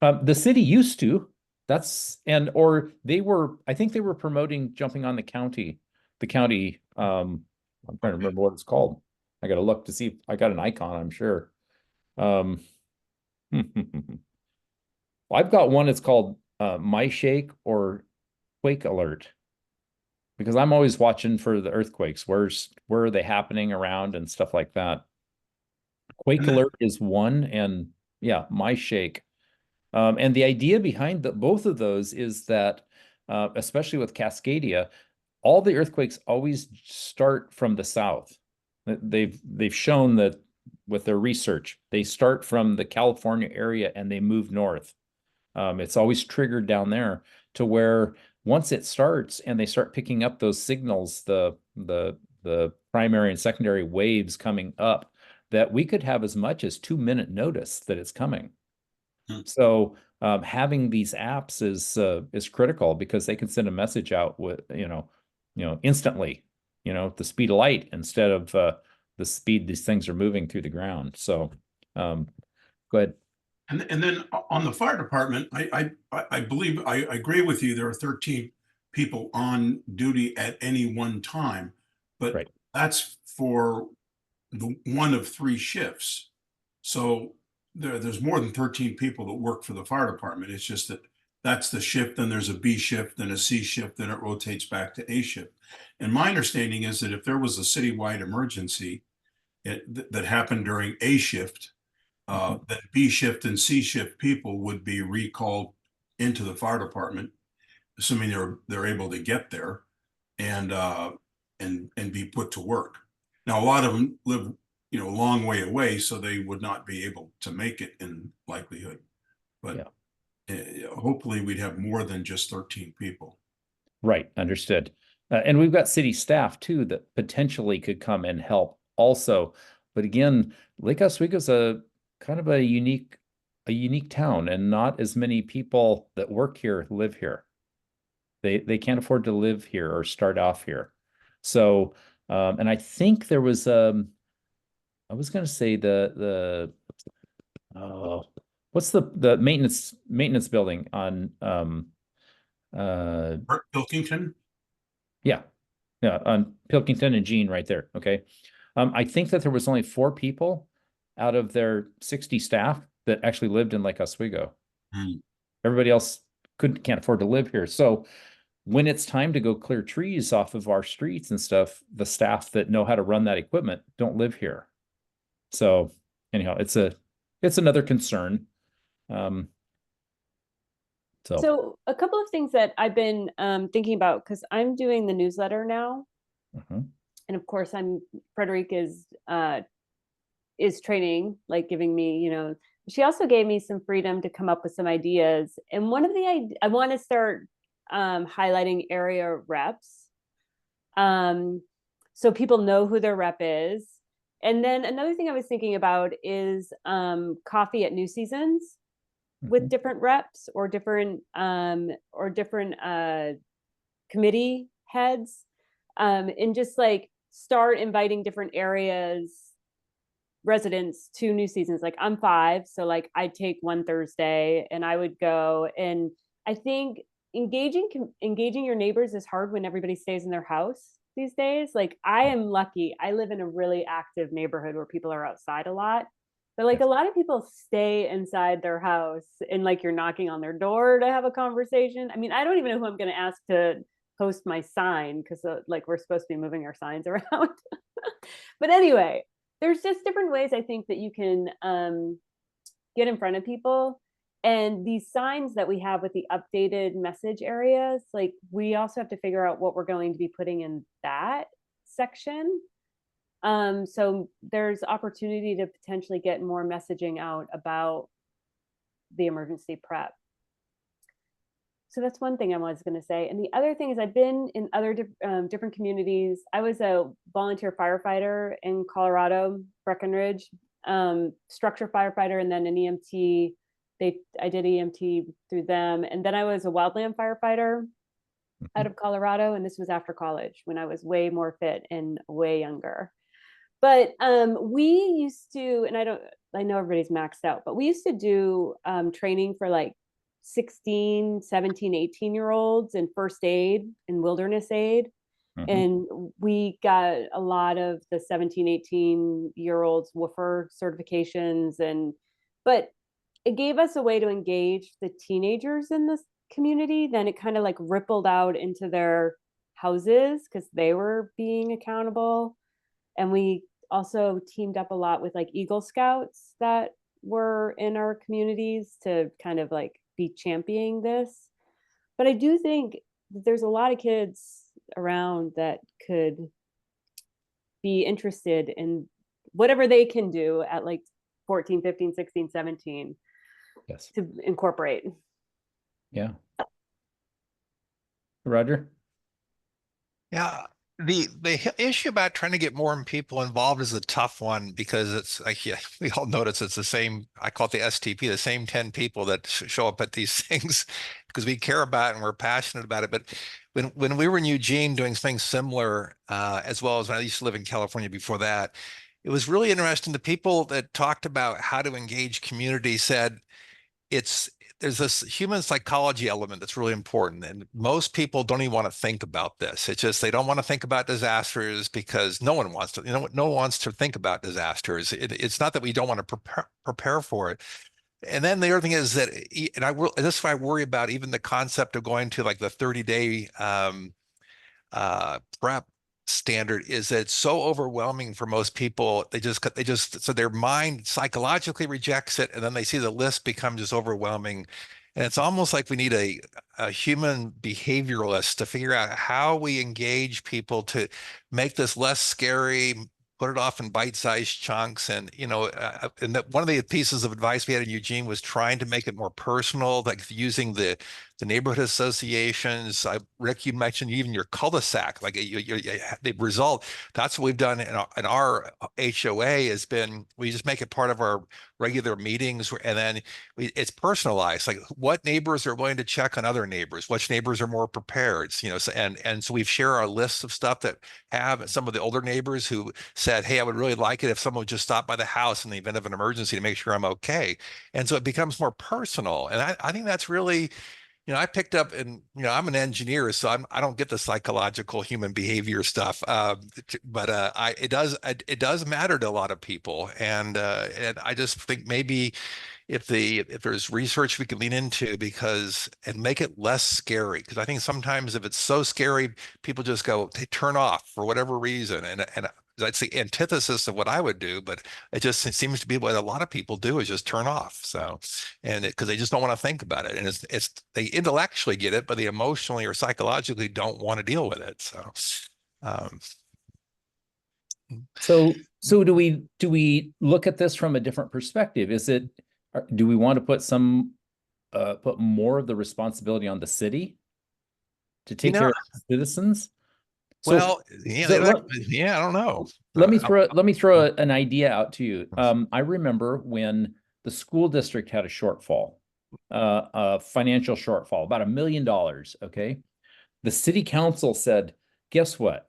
The city used to. I think they were promoting jumping on the county. I'm trying to remember what it's called. I got to look to see if I got an icon, I'm sure. I've got one. It's called My Shake or Quake Alert, because I'm always watching for the earthquakes. Where are they happening around and stuff like that. Quake Alert is one, and yeah, My Shake. And the idea behind both of those is that, especially with Cascadia, all the earthquakes always start from the south. They've shown that with their research, they start from the California area and they move north. It's always triggered down there, to where once it starts and they start picking up those signals, the primary and secondary waves coming up, that we could have as much as 2-minute notice that it's coming. So having these apps is critical, because they can send a message out with instantly, the speed of light instead of the speed these things are moving through the ground. So go ahead. And then on the fire department, I believe I agree with you. There are 13 people on duty at any one time, but Right. That's for the one of 3 shifts. So there's more than 13 people that work for the fire department. It's just that's the shift. Then there's a B shift, then a C shift, then it rotates back to A shift. And my understanding is that if there was a citywide emergency that happened during A shift, that B shift and C shift people would be recalled into the fire department, assuming they're able to get there and be put to work. Now, a lot of them live a long way away, so they would not be able to make it in likelihood. But hopefully we'd have more than just 13 people. Right, understood. And we've got city staff too that potentially could come and help also. But again, Lake Oswego's a kind of a unique town, and not as many people that work here live here. They can't afford to live here or start off here. So and I think there was I was going to say what's the maintenance building on Pilkington? Yeah, yeah, on Pilkington and Jean right there, okay? I think that there was only 4 people out of their 60 staff that actually lived in Lake Oswego. Hmm. Everybody else can't afford to live here. So when it's time to go clear trees off of our streets and stuff, the staff that know how to run that equipment don't live here. So anyhow, it's another concern. So a couple of things that I've been thinking about, because I'm doing the newsletter now, Mhm. and of course Frederique is training, like giving me, she also gave me some freedom to come up with some ideas. And one of I want to start highlighting area reps, so people know who their rep is. And then another thing I was thinking about is coffee at New Seasons with Mhm. different reps or different committee heads, and just like start inviting different areas residents to New Seasons. Like I'm 5, so like I'd take one Thursday and I would go. And I think engaging your neighbors is hard when everybody stays in their house these days. Like I am lucky, I live in a really active neighborhood where people are outside a lot, but like a lot of people stay inside their house, and like you're knocking on their door to have a conversation. I mean, I don't even know who I'm going to ask to post my sign, because like we're supposed to be moving our signs around. But anyway, there's just different ways I think that you can get in front of people. And these signs that we have with the updated message areas, like we also have to figure out what we're going to be putting in that section. So there's opportunity to potentially get more messaging out about the emergency prep. So that's one thing I was going to say. And the other thing is I've been in other different communities. I was a volunteer firefighter in Colorado, Breckenridge, structure firefighter, and then an EMT. I did EMT through them. And then I was a wildland firefighter out of Colorado. And this was after college when I was way more fit and way younger. But we used to, and I know everybody's maxed out, but we used to do training for like 16, 17, 18-year-olds in first aid and wilderness aid. Mhm. And we got a lot of the 17, 18-year-olds woofer certifications. But it gave us a way to engage the teenagers in this community. Then it kind of like rippled out into their houses because they were being accountable. And we also teamed up a lot with like Eagle Scouts that were in our communities to kind of like be championing this. But I do think that there's a lot of kids around that could be interested in whatever they can do at like 14, 15, 16, 17 Yes. to incorporate. Yeah. Roger? Yeah, the issue about trying to get more people involved is a tough one, because it's like, yeah, we all notice it's the same. I call it the STP, the same 10 people that show up at these things because we care about it and we're passionate about it. But when we were in Eugene doing things similar, as well as when I used to live in California before that, it was really interesting. The people that talked about how to engage community said there's this human psychology element that's really important. And most people don't even want to think about this. It's just, they don't want to think about disasters because no one wants to, no one wants to think about disasters. It's not that we don't want to prepare for it. And then the other thing is that, and this is why I worry about even the concept of going to like the 30-day prep standard, is that it's so overwhelming for most people. So their mind psychologically rejects it, and then they see the list become just overwhelming. And it's almost like we need a human behavioralist to figure out how we engage people to make this less scary, put it off in bite-sized chunks. And one of the pieces of advice we had in Eugene was trying to make it more personal, like using the neighborhood associations. Rick, you mentioned even your cul-de-sac, like the result. That's what we've done in our HOA has been, we just make it part of our regular meetings, and then it's personalized. Like what neighbors are willing to check on other neighbors, which neighbors are more prepared, and so we've shared our lists of stuff that have some of the older neighbors who said, hey, I would really like it if someone would just stop by the house in the event of an emergency to make sure I'm okay. And so it becomes more personal. And I think that's really I picked up, and I'm an engineer, so I don't get the psychological human behavior stuff. But it does matter to a lot of people, and I just think maybe if there's research we can lean into and make it less scary, because I think sometimes if it's so scary, people just they turn off for whatever reason, and that's the antithesis of what I would do, but it seems to be what a lot of people do, is just turn off. So, and because they just don't want to think about it, and they intellectually get it, but they emotionally or psychologically don't want to deal with it. So, um, So do we look at this from a different perspective? Do we want to put more of the responsibility on the city to take care of citizens? So, well, yeah, I don't know. let me throw an idea out to you. I remember when the school district had a shortfall, a financial shortfall, about $1 million. Okay. The city council said, guess what?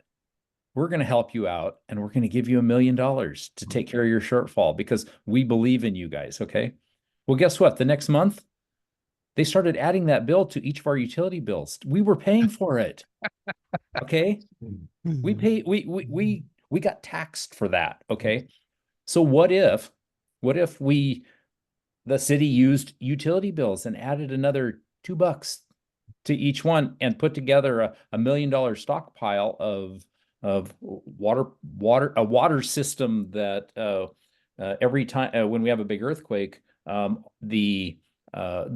We're going to help you out, and we're going to give you $1 million to take care of your shortfall because we believe in you guys. Okay. Well, guess what? The next month, they started adding that bill to each of our utility bills. We were paying for it. Okay. We got taxed for that. Okay. So what if the city used utility bills and added another $2 to each one and put together a $1 million stockpile of a water system that every time when we have a big earthquake, the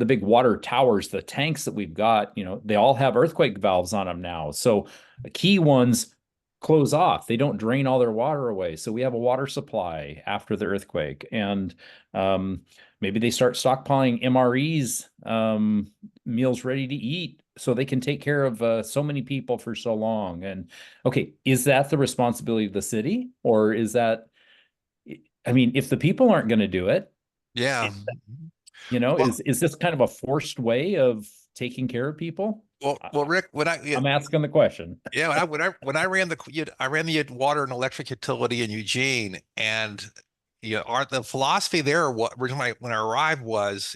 big water towers, the tanks that we've got, they all have earthquake valves on them now. So the key ones close off. They don't drain all their water away. So we have a water supply after the earthquake. And maybe they start stockpiling MREs, meals ready to eat, so they can take care of so many people for so long. And okay, is that the responsibility of the city? Or is that, I mean, if the people aren't going to do it, Yeah. is this kind of a forced way of taking care of people? Well, Rick, I'm asking the question. Yeah, when I ran the water and electric utility in Eugene, and the philosophy there, what originally when I arrived was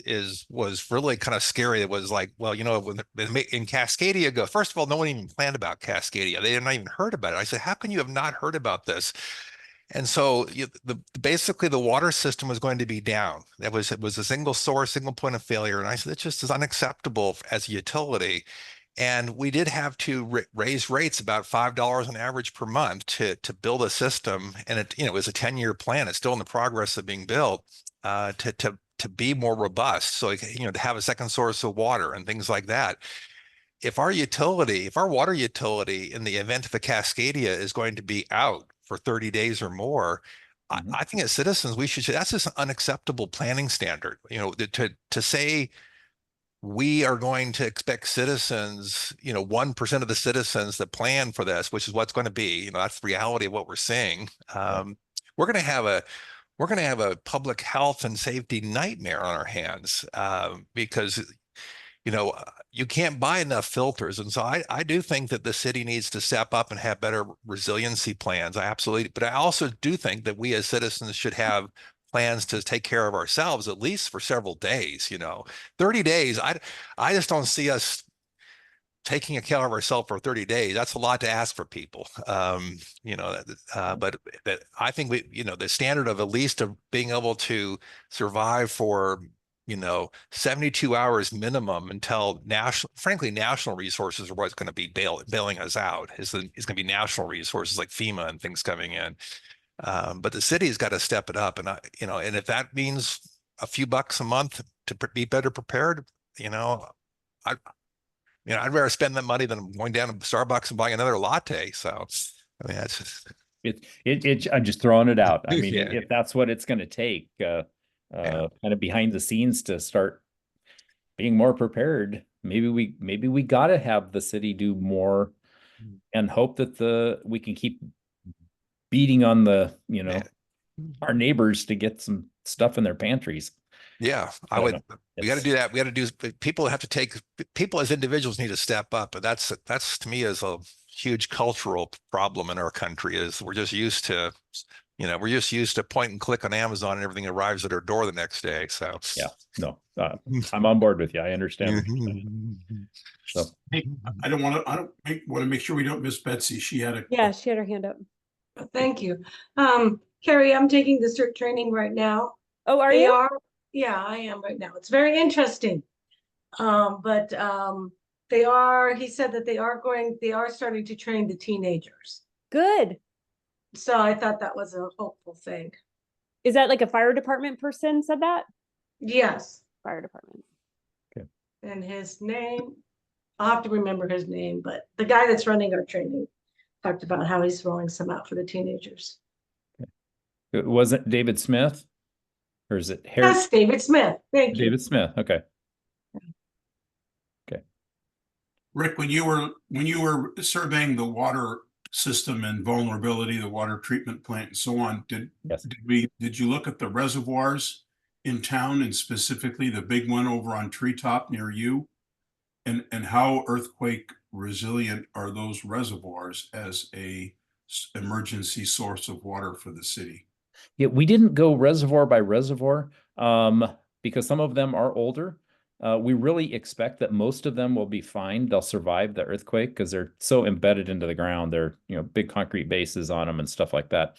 really kind of scary. It was like, well, when in Cascadia go, first of all, no one even planned about Cascadia. They had not even heard about it. I said, how can you have not heard about this? And so basically the water system was going to be down. It was a single source, single point of failure. And I said, it just is unacceptable as a utility. And we did have to raise rates about $5 on average per month to build a system. And it was a 10-year plan. It's still in the progress of being built to be more robust. So, to have a second source of water and things like that. If our water utility in the event of a Cascadia is going to be out for 30 days or more, I think as citizens, that's just an unacceptable planning standard. To say we are going to expect citizens, 1% of the citizens that plan for this, which is what's going to be, that's the reality of what we're seeing. We're going to have a public health and safety nightmare on our hands because you can't buy enough filters. And so I do think that the city needs to step up and have better resiliency plans. But I also do think that we as citizens should have plans to take care of ourselves, at least for several days. 30 days, I just don't see us taking care of ourselves for 30 days. That's a lot to ask for people. But I think the standard of at least of being able to survive for 72 hours minimum until national resources are what's going to be bailing us out. Is going to be national resources like FEMA and things coming in. But the city's got to step it up, and and if that means a few bucks a month to be better prepared, I'd rather spend that money than going down to Starbucks and buying another latte. So, I mean, that's just I'm just throwing it out. I mean, Yeah. if that's what it's going to take, kind of behind the scenes to start being more prepared, maybe we got to have the city do more and hope that we can keep beating on our neighbors to get some stuff in their pantries. Yeah, we got to do that. We got to do, people as individuals need to step up. But that's to me is a huge cultural problem in our country is we're just used to, You know, we're just used to point and click on Amazon and everything arrives at our door the next day. So Yeah, no, I'm on board with you. I understand what you're saying. So, Hey, I don't want to make sure we don't miss Betsy. She had a. Yeah, she had her hand up. Thank you. Carrie, I'm taking the CERT training right now. Oh, are They you? are, yeah, I am right now. It's very interesting. But they are, he said that they are starting to train the teenagers. Good. So I thought that was a hopeful thing. Is that like a fire department person said that? Yes, Fire department. and his name, I'll have to remember his name, but the guy that's running our training talked about how he's rolling some out for the teenagers. it wasn't David Smith, or is it Harry? Yes, David Smith. Thank you. David Smith. Okay. Rick, when you were surveying the water system and vulnerability, the water treatment plant and so on, Yes. did you look at the reservoirs in town, and specifically the big one over on Treetop near you? And how earthquake resilient are those reservoirs as a emergency source of water for the city? Yeah, we didn't go reservoir by reservoir because some of them are older. We really expect that most of them will be fine. They'll survive the earthquake because they're so embedded into the ground. They're, big concrete bases on them and stuff like that.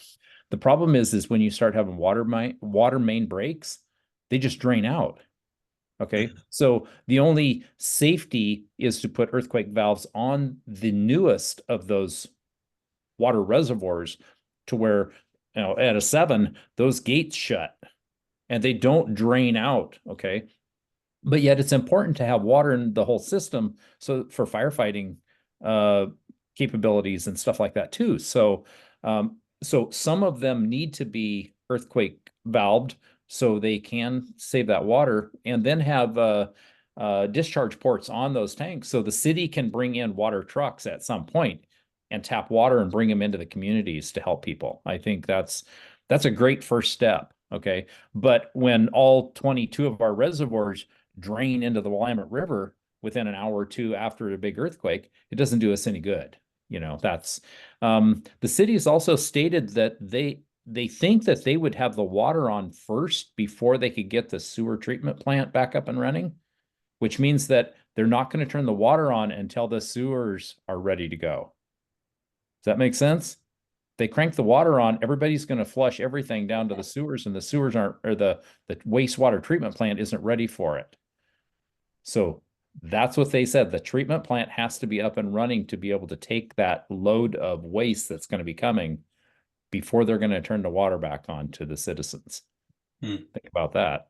The problem is when you start having water main breaks, they just drain out. Okay, so the only safety is to put earthquake valves on the newest of those water reservoirs to where, at a 7, those gates shut and they don't drain out. Okay. But yet it's important to have water in the whole system. So for firefighting capabilities and stuff like that too. So, so some of them need to be earthquake valved so they can save that water, and then have discharge ports on those tanks. So the city can bring in water trucks at some point and tap water and bring them into the communities to help people. I think that's a great first step. Okay. But when all 22 of our reservoirs drain into the Willamette River within an hour or two after a big earthquake, it doesn't do us any good. That's the city has also stated that they think that they would have the water on first before they could get the sewer treatment plant back up and running, which means that they're not going to turn the water on until the sewers are ready to go. Does that make sense? They crank the water on, everybody's going to flush everything down to the sewers, and the sewers aren't, or the wastewater treatment plant isn't ready for it. So that's what they said. The treatment plant has to be up and running to be able to take that load of waste that's going to be coming before they're going to turn the water back on to the citizens. Think about that.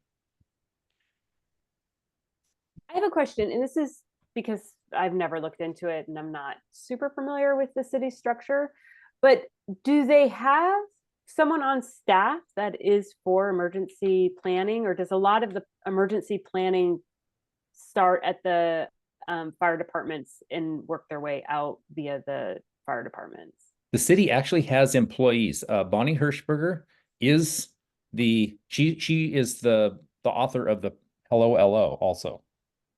I have a question, and this is because I've never looked into it and I'm not super familiar with the city structure, but do they have someone on staff that is for emergency planning, or does a lot of the emergency planning start at the fire departments and work their way out via the fire departments? The city actually has employees. Bonnie Hirschberger is she is the author of the Hello LO also.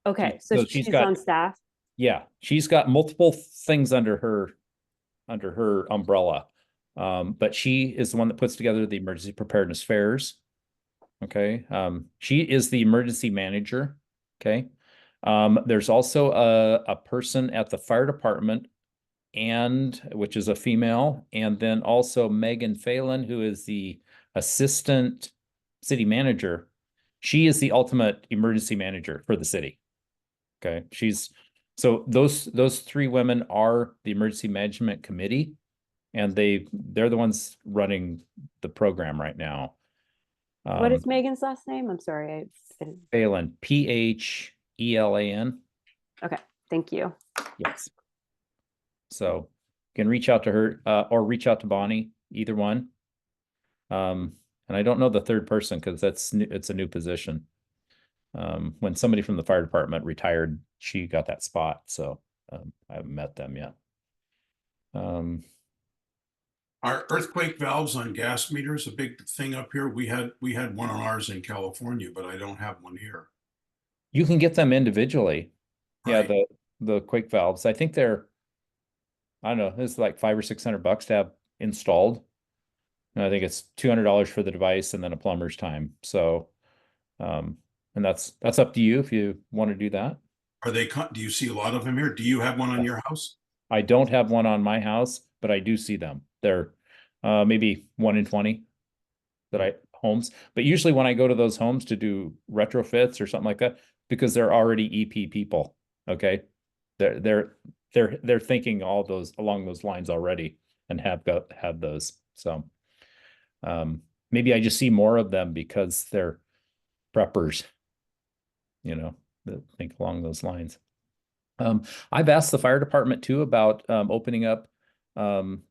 Okay, so she's on staff. Yeah, she's got multiple things under her umbrella. But she is the one that puts together the emergency preparedness fairs. Okay. She is the emergency manager. Okay. There's also a person at the fire department, which is a female, and then also Megan Phelan, who is the assistant city manager. She is the ultimate emergency manager for the city. Okay. So those 3 women are the emergency management committee, and they're the ones running the program right now. What is Megan's last name? I'm sorry. I didn't. Phelan, Phelan. Okay, thank you. Yes. So you can reach out to her or reach out to Bonnie, either one. And I don't know the third person because it's a new position. When somebody from the fire department retired, she got that spot. So I haven't met them yet. Are earthquake valves on gas meters a big thing up here? We had one on ours in California, but I don't have one here. You can get them individually. Right. Yeah, the quake valves. I think I don't know, it's like $500 or $600 to have installed. And I think it's $200 for the device and then a plumber's time. So, and that's up to you if you want to do that. Are they, do you see a lot of them here? Do you have one on your house? I don't have one on my house, but I do see them. They're maybe 1 in 20 that I homes. But usually when I go to those homes to do retrofits or something like that, because they're already EP people, okay, they're thinking all those along those lines already and have those. So maybe I just see more of them because they're preppers, that think along those lines. I've asked the fire department too about opening up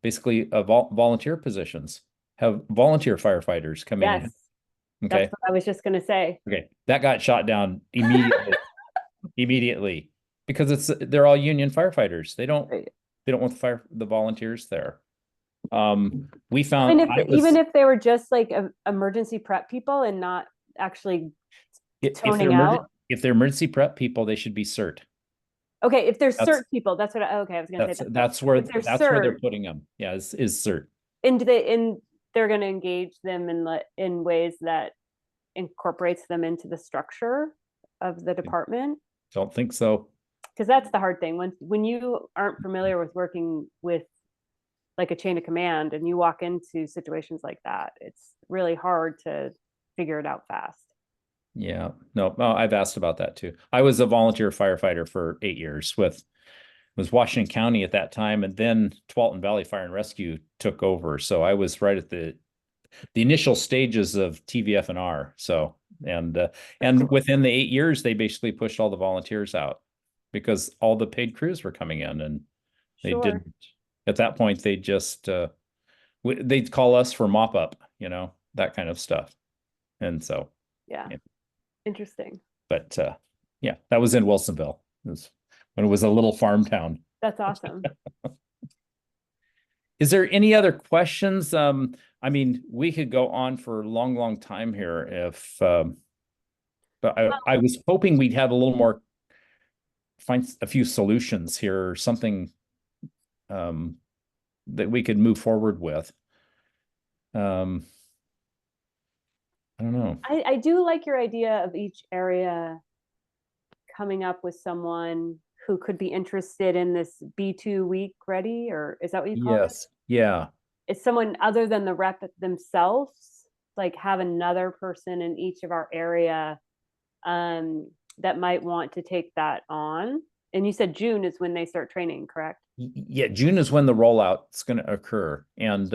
basically volunteer positions, have volunteer firefighters come in. Yes, Okay. that's what I was just gonna say. Okay. That got shot down immediately. Immediately. Because they're all union firefighters. They don't Right. want the volunteers there. We found Even if they were just like emergency prep people and not actually toning out. if they're emergency prep people, they should be CERT. Okay, if there's CERT people, that's what I was gonna say. That's where If they're they're CERT, putting them. Yeah, is CERT. and they're gonna engage them in ways that incorporates them into the structure of the department. Don't think so. Because that's the hard thing. When you aren't familiar with working with like a chain of command and you walk into situations like that, it's really hard to figure it out fast. Yeah, no, I've asked about that too. I was a volunteer firefighter for 8 years was Washington County at that time, and then Tualatin Valley Fire and Rescue took over. So I was right at the initial stages of TVF&R. So, and within the 8 years, they basically pushed all the volunteers out because all the paid crews were coming in, and they didn't. At that point, they just they'd call us for mop up, that kind of stuff. And so, yeah. Interesting. But yeah, that was in Wilsonville. It was when it was a little farm town. That's awesome. Is there any other questions? I mean, we could go on for a long, long time here if, but I was hoping we'd have a little more, find a few solutions here or something that we could move forward with. I don't know. I do like your idea of each area coming up with someone who could be interested in this B2 week ready, or is that what you call it? Yes. Yeah. It's someone other than the rep themselves, like have another person in each of our area that might want to take that on. And you said June is when they start training, correct? Yeah, June is when the rollout's going to occur. And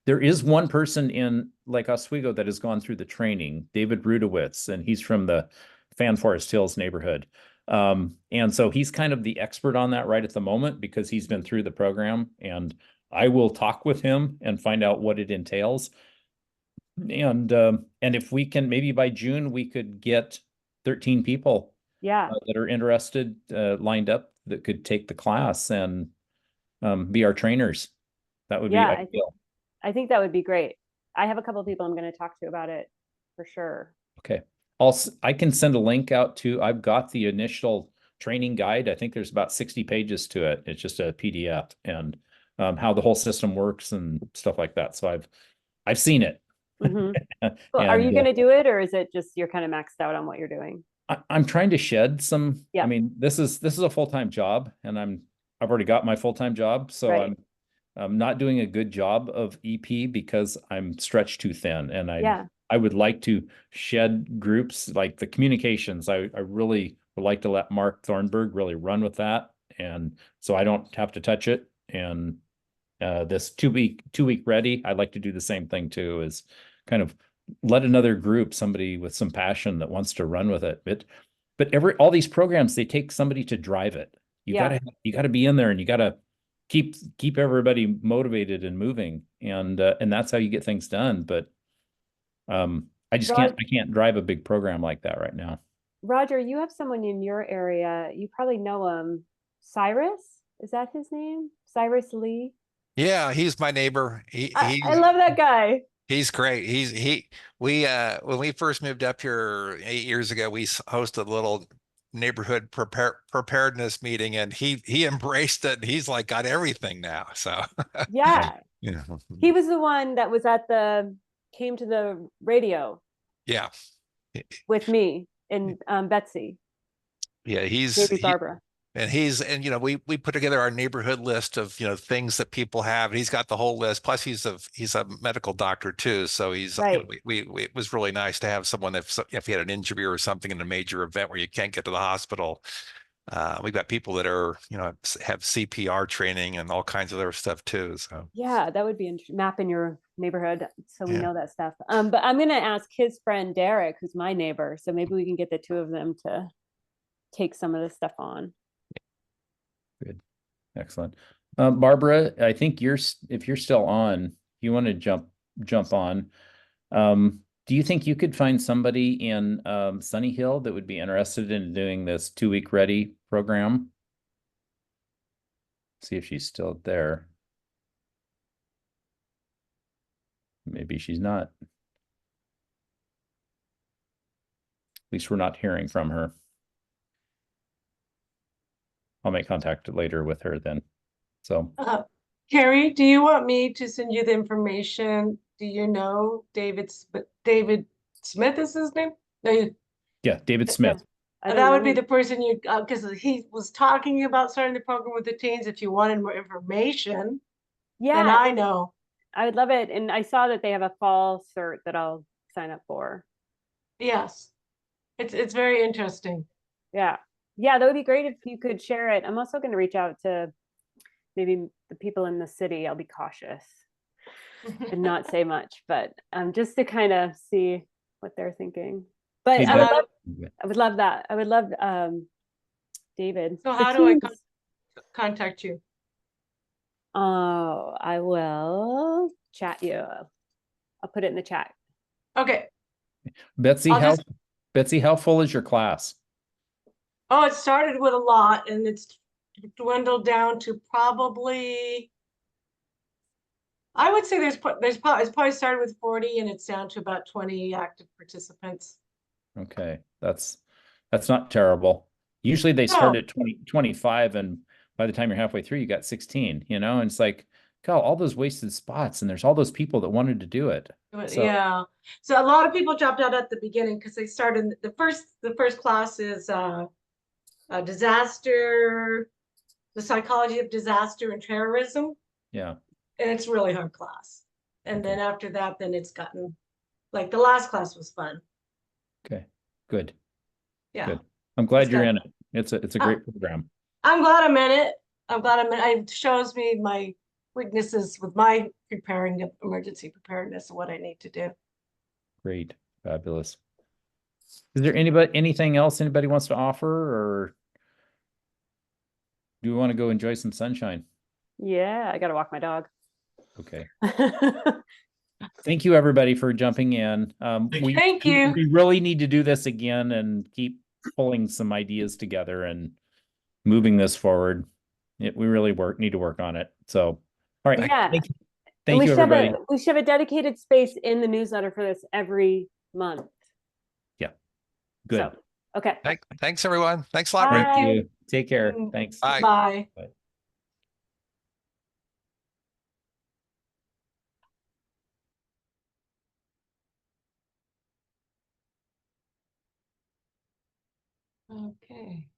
there is one person in Lake Oswego that has gone through the training, David Rudowitz, and he's from the Fan Forest Hills neighborhood. And so he's kind of the expert on that right at the moment because he's been through the program, and I will talk with him and find out what it entails. And if we can, maybe by June, we could get 13 people that are interested lined up that could take the class and be our trainers. That would be ideal. I think that would be great. I have a couple of people I'm going to talk to about it for sure. Okay. I can send a link out to, I've got the initial training guide. I think there's about 60 pages to it. It's just a PDF, and how the whole system works and stuff like that. So I've seen it. Mm-hmm. Well, are you going to do it, or is it just you're kind of maxed out on what you're doing? I'm trying to shed some. Yeah. I mean, this is a full-time job, and I've already got my full-time job, so right. I'm not doing a good job of EP because I'm stretched too thin, and I would like to shed groups like the communications. I really would like to let Mark Thornburg really run with that, and so I don't have to touch it. And this two week ready, I'd like to do the same thing too, is kind of let another group, somebody with some passion that wants to run with it. But all these programs, they take somebody to drive it. You gotta be in there, and you gotta keep everybody motivated and moving, and that's how you get things done. But I can't drive a big program like that right now. Roger, you have someone in your area, you probably know him. Cyrus, is that his name? Cyrus Lee? Yeah, he's my neighbor. I love that guy. He's great. When we first moved up here 8 years ago, we hosted a little neighborhood preparedness meeting, and he embraced it. He's like got everything now. So yeah, Yeah. He was the one that was came to the radio Yeah. with me and Betsy, Yeah. maybe Barbara. And we put together our neighborhood list of things that people have, and he's got the whole list. Plus he's a medical doctor too, so he's Right. it was really nice to have someone if you had an injury or something in a major event where you can't get to the hospital. We've got people that are have CPR training and all kinds of other stuff too. So Yeah, that would be map in your neighborhood so we Yeah. know that stuff. But I'm gonna ask his friend Derek, who's my neighbor, so maybe we can get the two of them to take some of this stuff on. Good. Excellent. Barbara, I think if you're still on, you want to jump on. Do you think you could find somebody in Sunny Hill that would be interested in doing this 2-week ready program? See if she's still there. Maybe she's not. At least we're not hearing from her. I'll make contact later with her then. So Carrie, do you want me to send you the information? Do you know David Smith is his name? No, yeah, David Smith. I don't that would know be him. the person you, because he was talking about starting the program with the teens. If you wanted more information, then Yeah, I know. I would love it. And I saw that they have a fall cert that I'll sign up for. Yes, it's very interesting. Yeah. Yeah, that would be great if you could share it. I'm also going to reach out to maybe the people in the city. I'll be cautious and not say much, but just to kind of see what they're thinking. But Hey, I would love that. I would love David. So The how do I teams- contact you? Oh, I will chat you. I'll put it in the chat. Okay. Betsy, I'll just- how full is your class? Oh, it started with a lot and it's dwindled down to probably, I would say it's probably started with 40 and it's down to about 20 active participants. Okay, that's not terrible. Usually they start No. at 25, and by the time you're halfway through, you got 16, and it's like, God, all those wasted spots, and there's all those people that wanted to do it. So, Yeah. So a lot of people dropped out at the beginning because they started the first class is a disaster, the psychology of disaster and terrorism. yeah, And it's a really hard class. And Okay. then after that, then it's gotten like the last class was fun. okay, good, Yeah. good. I'm glad It's you're good. in it. It's a great program. I'm glad I'm in it. It shows me my weaknesses with my emergency preparedness and what I need to do. Great, fabulous. Is there anything else anybody wants to offer, or do we want to go enjoy some sunshine? Yeah, I got to walk my dog. Okay. Thank you, everybody, for jumping in. Thank you. We really need to do this again and keep pulling some ideas together and moving this forward. We really need to work on it. So, all right. Yeah. Thank And you, everybody. we should have a dedicated space in the newsletter for this every month. Yeah. Good. So, okay. Thanks everyone. Thanks a lot, Rick. Bye. Thank you. Take care. Mm. Thanks. Bye. Bye. Bye. Okay.